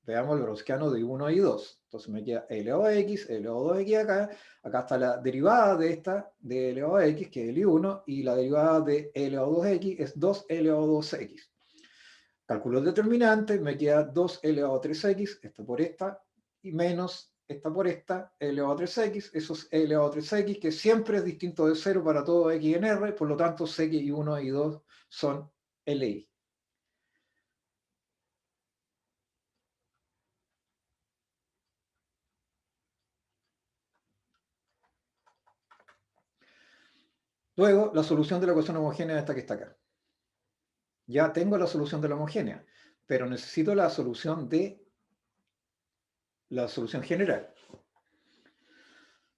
Veamos el Wronskiano de I1 y I2. Entonces me queda L elevado a X, L elevado a 2X acá. Acá está la derivada de esta, de L elevado a X, que es el I1, y la derivada de L elevado a 2X es 2L elevado a 2X. Calculo el determinante, me queda 2L elevado a 3X, esta por esta, y menos esta por esta, L elevado a 3X, eso es L elevado a 3X, que siempre es distinto de 0 para todo X en R, por lo tanto sé que I1 y I2 son LI. Luego, la solución de la ecuación homogénea es esta que está acá. Ya tengo la solución de la homogénea, pero necesito la solución de la solución general.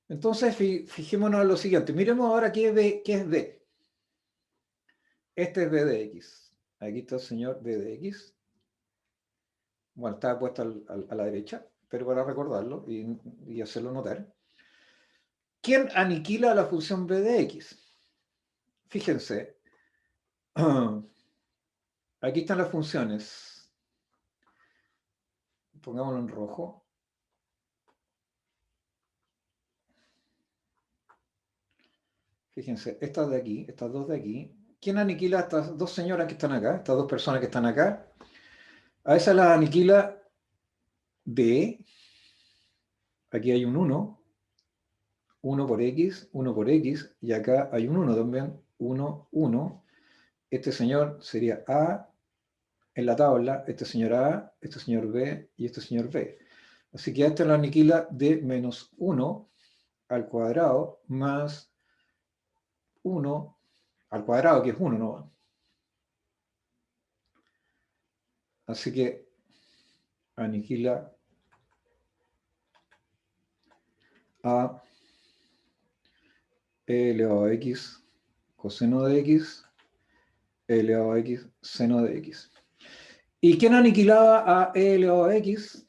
Entonces, fijémonos en lo siguiente. Miremos ahora qué es B. Este es B de X. Aquí está el señor B de X. Bueno, está puesto a la derecha, pero para recordarlo y hacerlo notar. ¿Quién aniquila la función B de X? Fíjense. Aquí están las funciones. Pongámoslo en rojo. Fíjense, estas de aquí, estas dos de aquí. ¿Quién aniquila a estas dos señoras que están acá? Estas dos personas que están acá. A esa las aniquila B. Aquí hay un 1. 1 por X, 1 por X. Y acá hay un 1 también. 1, 1. Este señor sería A en la tabla. Este señor A, este señor B y este señor B. Así que a este lo aniquila D menos 1 al cuadrado más 1 al cuadrado, que es 1, ¿no? Así que aniquila a E elevado a X coseno de X, E elevado a X seno de X. ¿Y quién aniquilaba a E elevado a X?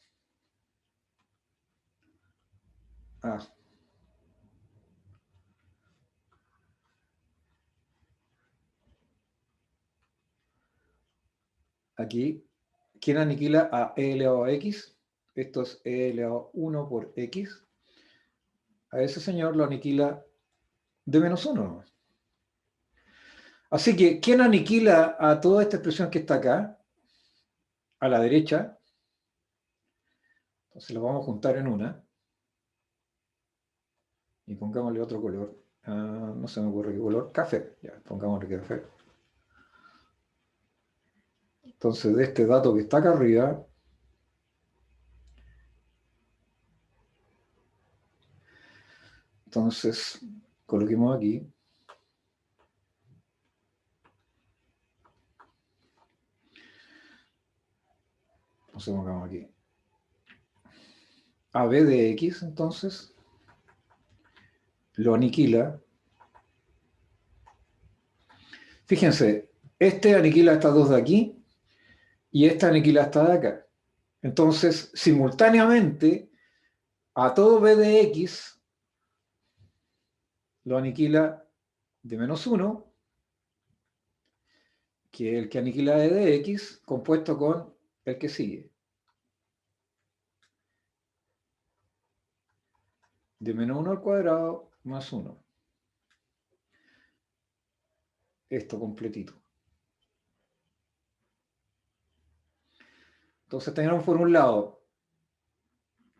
Ah. Aquí, ¿quién aniquila a E elevado a X? Esto es E elevado a 1 por X. A ese señor lo aniquila de menos 1. Así que, ¿quién aniquila a toda esta expresión que está acá? a la derecha. Entonces los vamos a juntar en una. Y pongámosle otro color. No se me ocurre qué color. Café. Ya, pongámosle café. Entonces, de este dato que está acá arriba, entonces coloquemos aquí. Entonces pongamos aquí. AB de X, entonces, lo aniquila. Fíjense, este aniquila estas dos de aquí y esta aniquila esta de acá. Entonces, simultáneamente, a todo B de X lo aniquila de menos 1, que es el que aniquila E de X, compuesto con el que sigue. De menos 1 al cuadrado más 1. Esto completito. Entonces tenemos por un lado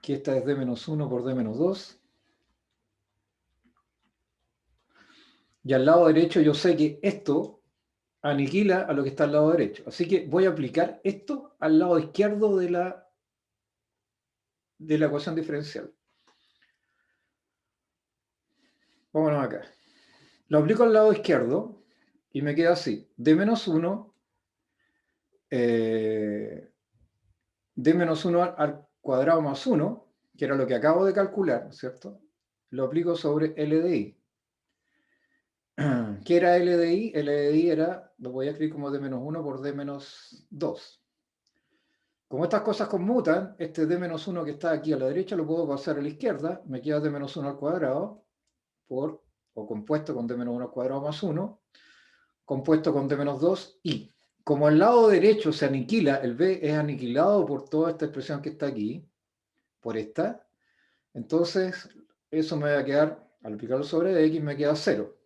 que esta es d menos 1 por d menos 2. Y al lado derecho yo sé que esto aniquila a lo que está al lado derecho. Así que voy a aplicar esto al lado izquierdo de la ecuación diferencial. Vámonos acá. Lo aplico al lado izquierdo y me queda así. D menos 1, d menos 1 al cuadrado más 1, que era lo que acabo de calcular, ¿cierto? Lo aplico sobre L de I. ¿Qué era L de I? L de I era, lo voy a escribir como D menos 1 por D menos 2. Como estas cosas conmutan, este d menos 1 que está aquí a la derecha lo puedo pasar a la izquierda, me queda d menos 1 al cuadrado, o compuesto con d menos 1 al cuadrado más 1, compuesto con d menos 2, y como al lado derecho se aniquila, el b es aniquilado por toda esta expresión que está aquí, por esta, entonces eso me va a quedar, al aplicarlo sobre x, me queda 0.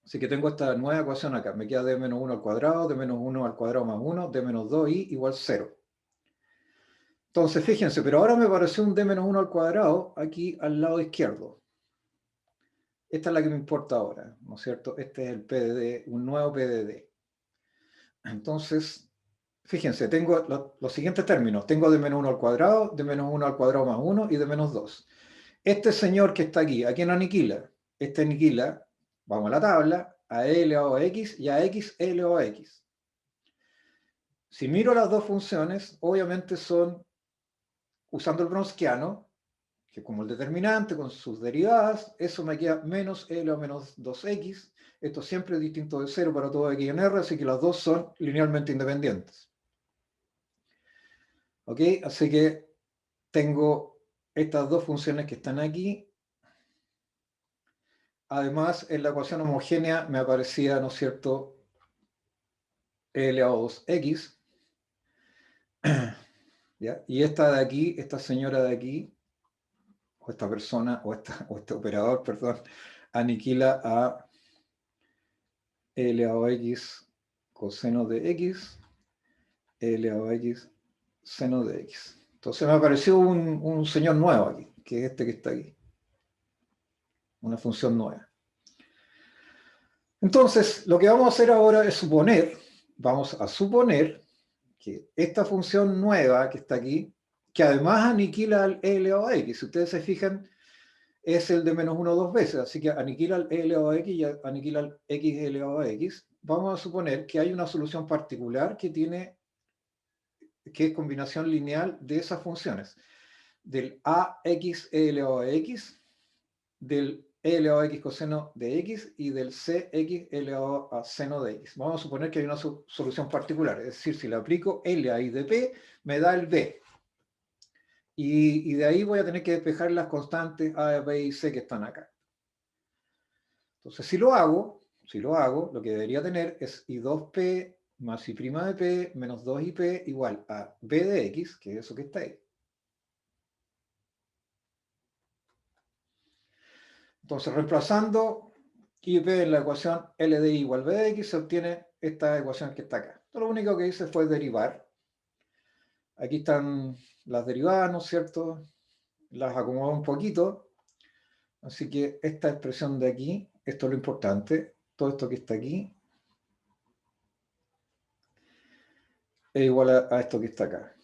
Así que tengo esta nueva ecuación acá, me queda d menos 1 al cuadrado, d menos 1 al cuadrado más 1, d menos 2i igual 0. Entonces, fíjense, pero ahora me apareció un d menos 1 al cuadrado aquí al lado izquierdo. Esta es la que me importa ahora, ¿no es cierto? Este es el PDD, un nuevo PDD. Entonces, fíjense, tengo los siguientes términos. Tengo d menos 1 al cuadrado, d menos 1 al cuadrado más 1 y d menos 2. Este señor que está aquí, ¿a quién aniquila? Este aniquila, vamos a la tabla, a e elevado a x y a x elevado a x. Si miro las dos funciones, obviamente son, usando el Browniano, que como el determinante con sus derivadas, eso me queda menos L o menos 2x. Esto siempre es distinto de 0 para todo x en R, así que las dos son linealmente independientes. ¿Ok? Así que tengo estas dos funciones que están aquí. Además, en la ecuación homogénea me aparecía, ¿no es cierto?, L a 2x. ¿Ya? Y esta de aquí, esta señora de aquí, o esta persona, o este operador, perdón, aniquila a L a x coseno de x, L a x seno de x. Entonces me apareció un señor nuevo aquí, que es este que está aquí. Una función nueva. Entonces, lo que vamos a hacer ahora es suponer, vamos a suponer que esta función nueva que está aquí, que además aniquila al e elevado a x, si ustedes se fijan, es el de menos 1 dos veces, así que aniquila al e elevado a x y aniquila al x elevado a x. Vamos a suponer que hay una solución particular que es combinación lineal de esas funciones, del ax e elevado a x, del e elevado a x coseno de x y del cx elevado a seno de x. Vamos a suponer que hay una solución particular, es decir, si le aplico L a I de P, me da el B. Y de ahí voy a tener que despejar las constantes A, B y C que están acá. Entonces, si lo hago, lo que debería tener es I2P más I' de P menos 2IP igual a B de X, que es eso que está ahí. Entonces, reemplazando I de P en la ecuación L de I igual B de X, se obtiene esta ecuación que está acá. Entonces, lo único que hice fue derivar. Aquí están las derivadas, ¿no es cierto? Las acomodo un poquito. Así que esta expresión de aquí, esto es lo importante, todo esto que está aquí, es igual a esto que está acá.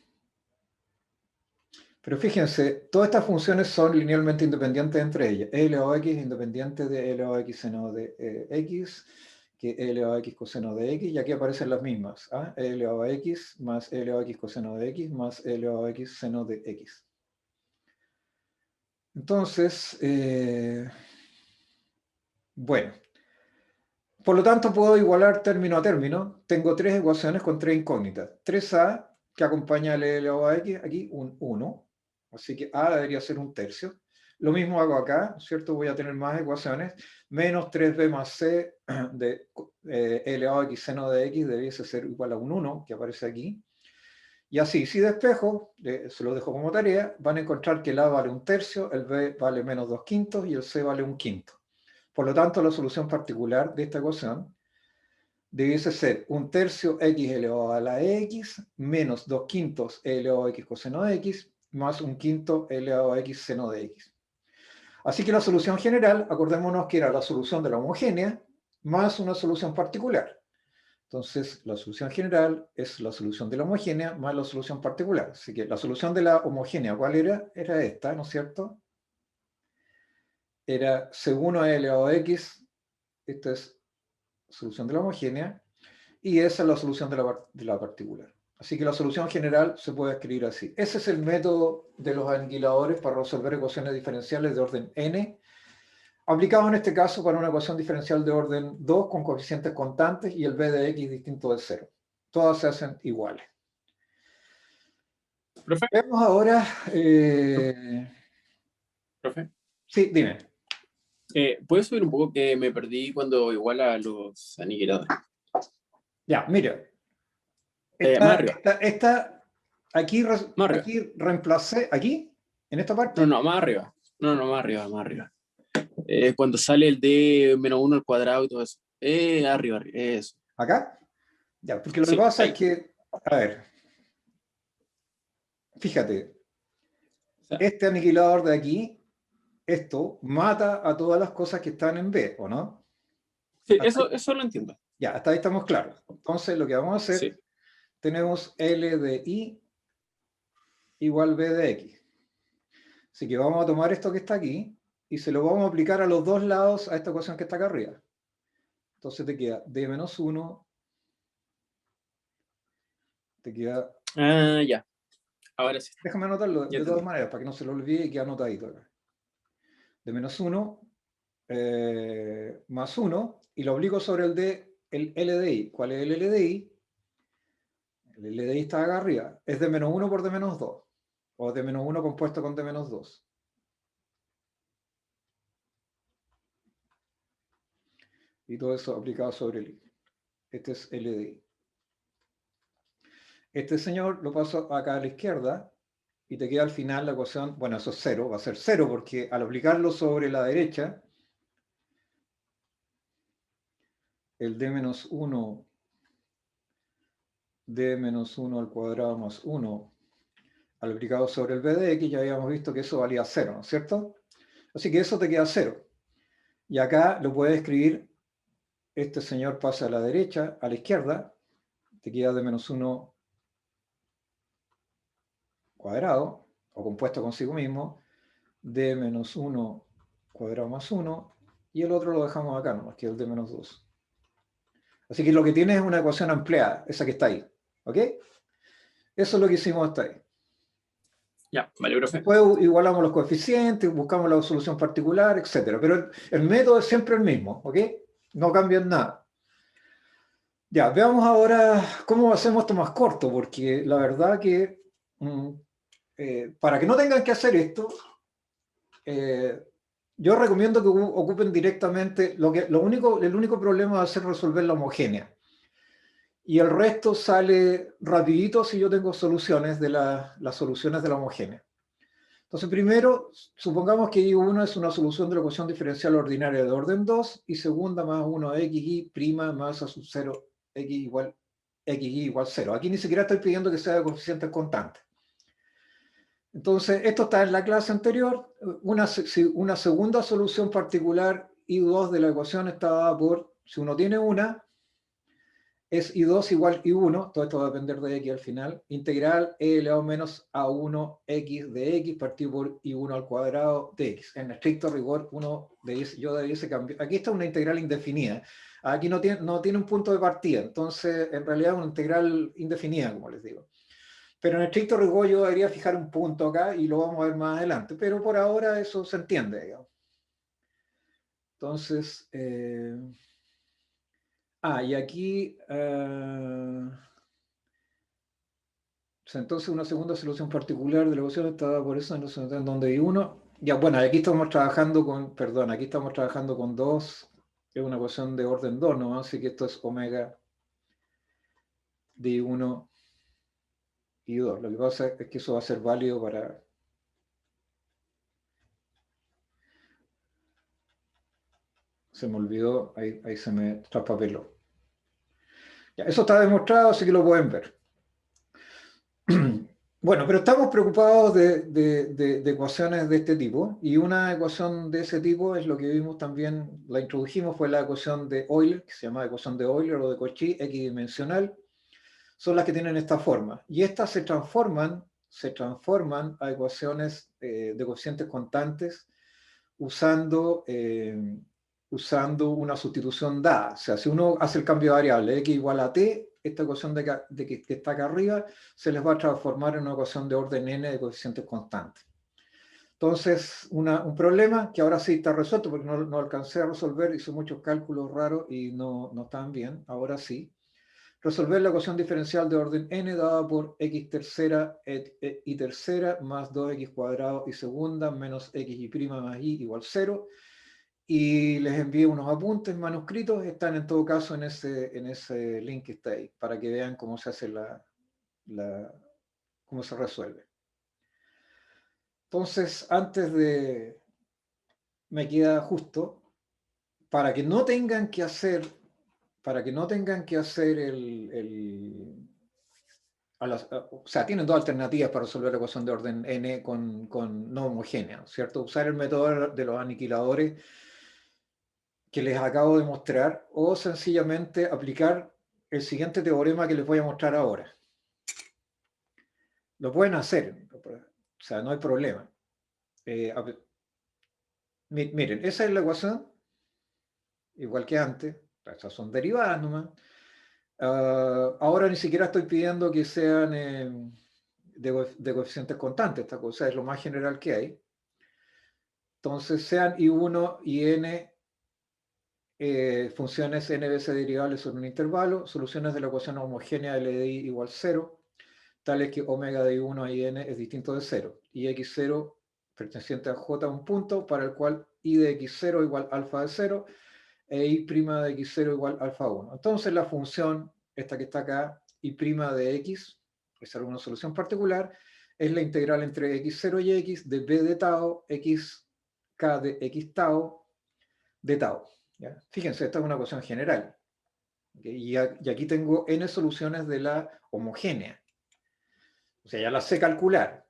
Pero fíjense, todas estas funciones son linealmente independientes entre ellas. E elevado a x es independiente de e elevado a x seno de x, que e elevado a x coseno de x, y aquí aparecen las mismas. ¿Ah? E elevado a x más e elevado a x coseno de x más e elevado a x seno de x. Entonces, bueno, por lo tanto puedo igualar término a término. Tengo tres ecuaciones con tres incógnitas. 3a, que acompaña al e elevado a x, aquí un 1. Así que a debería ser un tercio. Lo mismo hago acá, ¿cierto? Voy a tener más ecuaciones. Menos 3b más c de e elevado a x seno de x debiese ser igual a un 1, que aparece aquí. Y así, si despejo, se lo dejo como tarea, van a encontrar que el a vale un tercio, el b vale menos 2/5 y el c vale un quinto. Por lo tanto, la solución particular de esta ecuación debiese ser un tercio x elevado a la x menos 2/5 e elevado a x coseno de x más un quinto e elevado a x seno de x. Así que la solución general, acordémonos que era la solución de la homogénea más una solución particular. Entonces, la solución general es la solución de la homogénea más la solución particular. Así que la solución de la homogénea, ¿cuál era? Era esta, ¿no es cierto? Era C1 elevado a x, esta es solución de la homogénea, y esa es la solución de la particular. Así que la solución general se puede escribir así. Ese es el método de los aniquiladores para resolver ecuaciones diferenciales de orden n, aplicado en este caso para una ecuación diferencial de orden 2 con coeficientes constantes y el b de x distinto de 0. Todas se hacen iguales. Profe. Veamos ahora... Profe. Sí, dime. ¿Puedes subir un poco que me perdí cuando iguala a los aniquiladores? Ya, mira. Más arriba. Aquí Más arriba. reemplacé, aquí, en esta parte. No, más arriba. No, más arriba, más arriba. Cuando sale el d menos 1 al cuadrado y todo eso. Arriba, eso. ¿Acá? Ya, porque lo que Sí, pasa ahí. es que, a ver, fíjate, O sea, este aniquilador de aquí, esto, mata a todas las cosas que están en B, ¿o no? sí, eso lo entiendo. Ya, hasta ahí estamos claros. Entonces, lo que vamos a hacer, Sí. tenemos L de I igual B de X. Así que vamos a tomar esto que está aquí y se lo vamos a aplicar a los dos lados a esta ecuación que está acá arriba. Entonces te queda D menos 1, te queda... Ya. Ahora sí. Déjame anotarlo Ya de todas entendí. maneras, para que no se lo olvide y quede anotadito acá. De menos 1 más 1, y lo obligo sobre el LDI. ¿Cuál es el LDI? El LDI está acá arriba. Es de menos 1 por de menos 2. O de menos 1 compuesto con de menos 2. Y todo eso aplicado sobre el I. Este es LDI. Este señor lo paso acá a la izquierda y te queda al final la ecuación, bueno, eso es 0, va a ser 0 porque al aplicarlo sobre la derecha, el d menos 1, d menos 1 al cuadrado más 1, al aplicado sobre el b de x, ya habíamos visto que eso valía 0, ¿no es cierto? Así que eso te queda 0. Y acá lo puedes escribir, este señor pasa a la derecha, a la izquierda, te queda d menos 1 cuadrado, o compuesto consigo mismo, d menos 1 cuadrado más 1, y el otro lo dejamos acá nomás, que es el d menos 2. Así que lo que tienes es una ecuación ampliada, esa que está ahí. ¿Ok? Eso es lo que hicimos hasta ahí. Ya, vale, profe. Después igualamos los coeficientes, buscamos la solución particular, etc. Pero el método es siempre el mismo. ¿Ok? No cambia en nada. Ya, veamos ahora cómo hacemos esto más corto, porque la verdad que para que no tengan que hacer esto, yo recomiendo que ocupen directamente, el único problema va a ser resolver la homogénea. Y el resto sale rapidito si yo tengo soluciones de las soluciones de la homogénea. Entonces, primero, supongamos que I1 es una solución de la ecuación diferencial ordinaria de orden 2 y segunda más 1 xy' más a sub 0 xy igual 0. Aquí ni siquiera estoy pidiendo que sea de coeficientes constantes. Entonces, esto está en la clase anterior. Una segunda solución particular I2 de la ecuación está dada por, si uno tiene una, es I2 igual I1, todo esto va a depender de X al final, integral E elevado menos A1 X de X partido por I1 al cuadrado de X. En estricto rigor, yo debiese cambiar. Aquí está una integral indefinida. Aquí no tiene un punto de partida, entonces en realidad es una integral indefinida, como les digo. Pero en estricto rigor yo debería fijar un punto acá y lo vamos a ver más adelante. Pero por ahora eso se entiende, digamos. Entonces, y aquí, entonces una segunda solución particular de la ecuación está dada por eso en donde hay uno. Ya, bueno, aquí estamos trabajando con, perdón, aquí estamos trabajando con 2, es una ecuación de orden 2, ¿no? Así que esto es omega de 1 y 2. Lo que pasa es que eso va a ser válido para... Se me olvidó, ahí se me traspapeló. Ya, eso está demostrado, así que lo pueden ver. Bueno, pero estamos preocupados de ecuaciones de este tipo, y una ecuación de ese tipo es lo que vimos también, la introdujimos, fue la ecuación de Euler, que se llama ecuación de Euler o de Cauchy, equidimensional, son las que tienen esta forma, y estas se transforman a ecuaciones de coeficientes constantes usando una sustitución dada. O sea, si uno hace el cambio de variable x igual a t, esta ecuación que está acá arriba se les va a transformar en una ecuación de orden n de coeficientes constantes. Entonces, un problema que ahora sí está resuelto, porque no alcancé a resolver, hice muchos cálculos raros y no estaban bien, ahora sí. Resolver la ecuación diferencial de orden n dada por x tercera y tercera más 2x cuadrado y segunda menos x y prima más y igual 0. Y les envié unos apuntes manuscritos, están en todo caso en ese link que está ahí, para que vean cómo se hace cómo se resuelve. Entonces, me queda justo, para que no tengan que hacer, o sea, tienen dos alternativas para resolver la ecuación de orden n con no homogénea, ¿cierto? Usar el método de los aniquiladores que les acabo de mostrar, o sencillamente aplicar el siguiente teorema que les voy a mostrar ahora. Lo pueden hacer, o sea, no hay problema. Miren, esa es la ecuación, igual que antes, estas son derivadas nomás. Ahora ni siquiera estoy pidiendo que sean de coeficientes constantes, esta cosa es lo más general que hay. Entonces, sean I1 y N funciones n veces derivables sobre un intervalo, soluciones de la ecuación homogénea L de I igual 0, tales que omega de I1 y N es distinto de 0, y X0 perteneciente a J un punto para el cual I de X0 igual alfa de 0 e I' de X0 igual alfa 1. Entonces la función, esta que está acá, I' de X, es alguna solución particular, es la integral entre X0 y X de B de tau, XK de X tau, de tau. ¿Ya? Fíjense, esta es una ecuación general. ¿Okay? Y aquí tengo n soluciones de la homogénea. O sea, ya las sé calcular.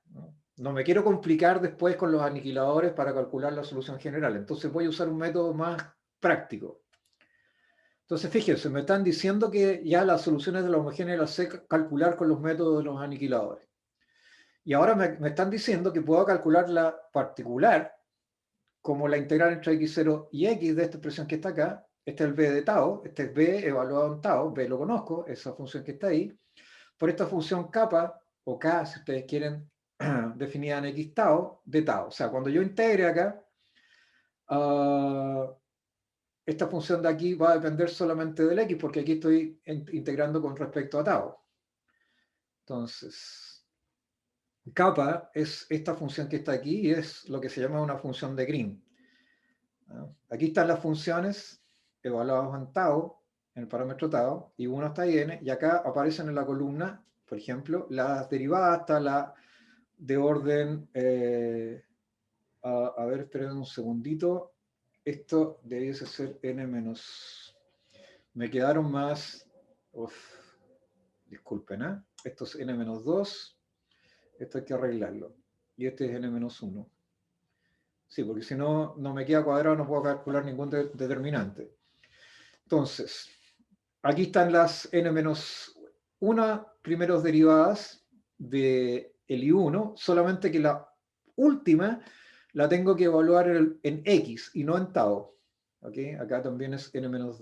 No me quiero complicar después con los aniquiladores para calcular la solución general. Entonces voy a usar un método más práctico. Entonces, fíjense, me están diciendo que ya las soluciones de la homogénea las sé calcular con los métodos de los aniquiladores. Y ahora me están diciendo que puedo calcular la particular como la integral entre x0 y x de esta expresión que está acá. Este es el b de tau, este es b evaluado en tau, b lo conozco, esa función que está ahí, por esta función kappa, o k si ustedes quieren, definida en x tau, de tau. O sea, cuando yo integre acá, esta función de aquí va a depender solamente del x, porque aquí estoy integrando con respecto a tau. Entonces, kappa es esta función que está aquí y es lo que se llama una función de Green. Aquí están las funciones evaluadas en tau, en el parámetro tau, y 1 hasta n, y acá aparecen en la columna, por ejemplo, las derivadas hasta la de orden, a ver, esperen un segundito, esto debiese ser n menos, me quedaron más, disculpen, esto es n menos 2, esto hay que arreglarlo, y este es n-1. Sí, porque si no, no me queda cuadrado, no puedo calcular ningún determinante. Entonces, aquí están las n-1 primeros derivadas del I1, solamente que la última la tengo que evaluar en X y no en tau. ¿Okay? Acá también es n-2.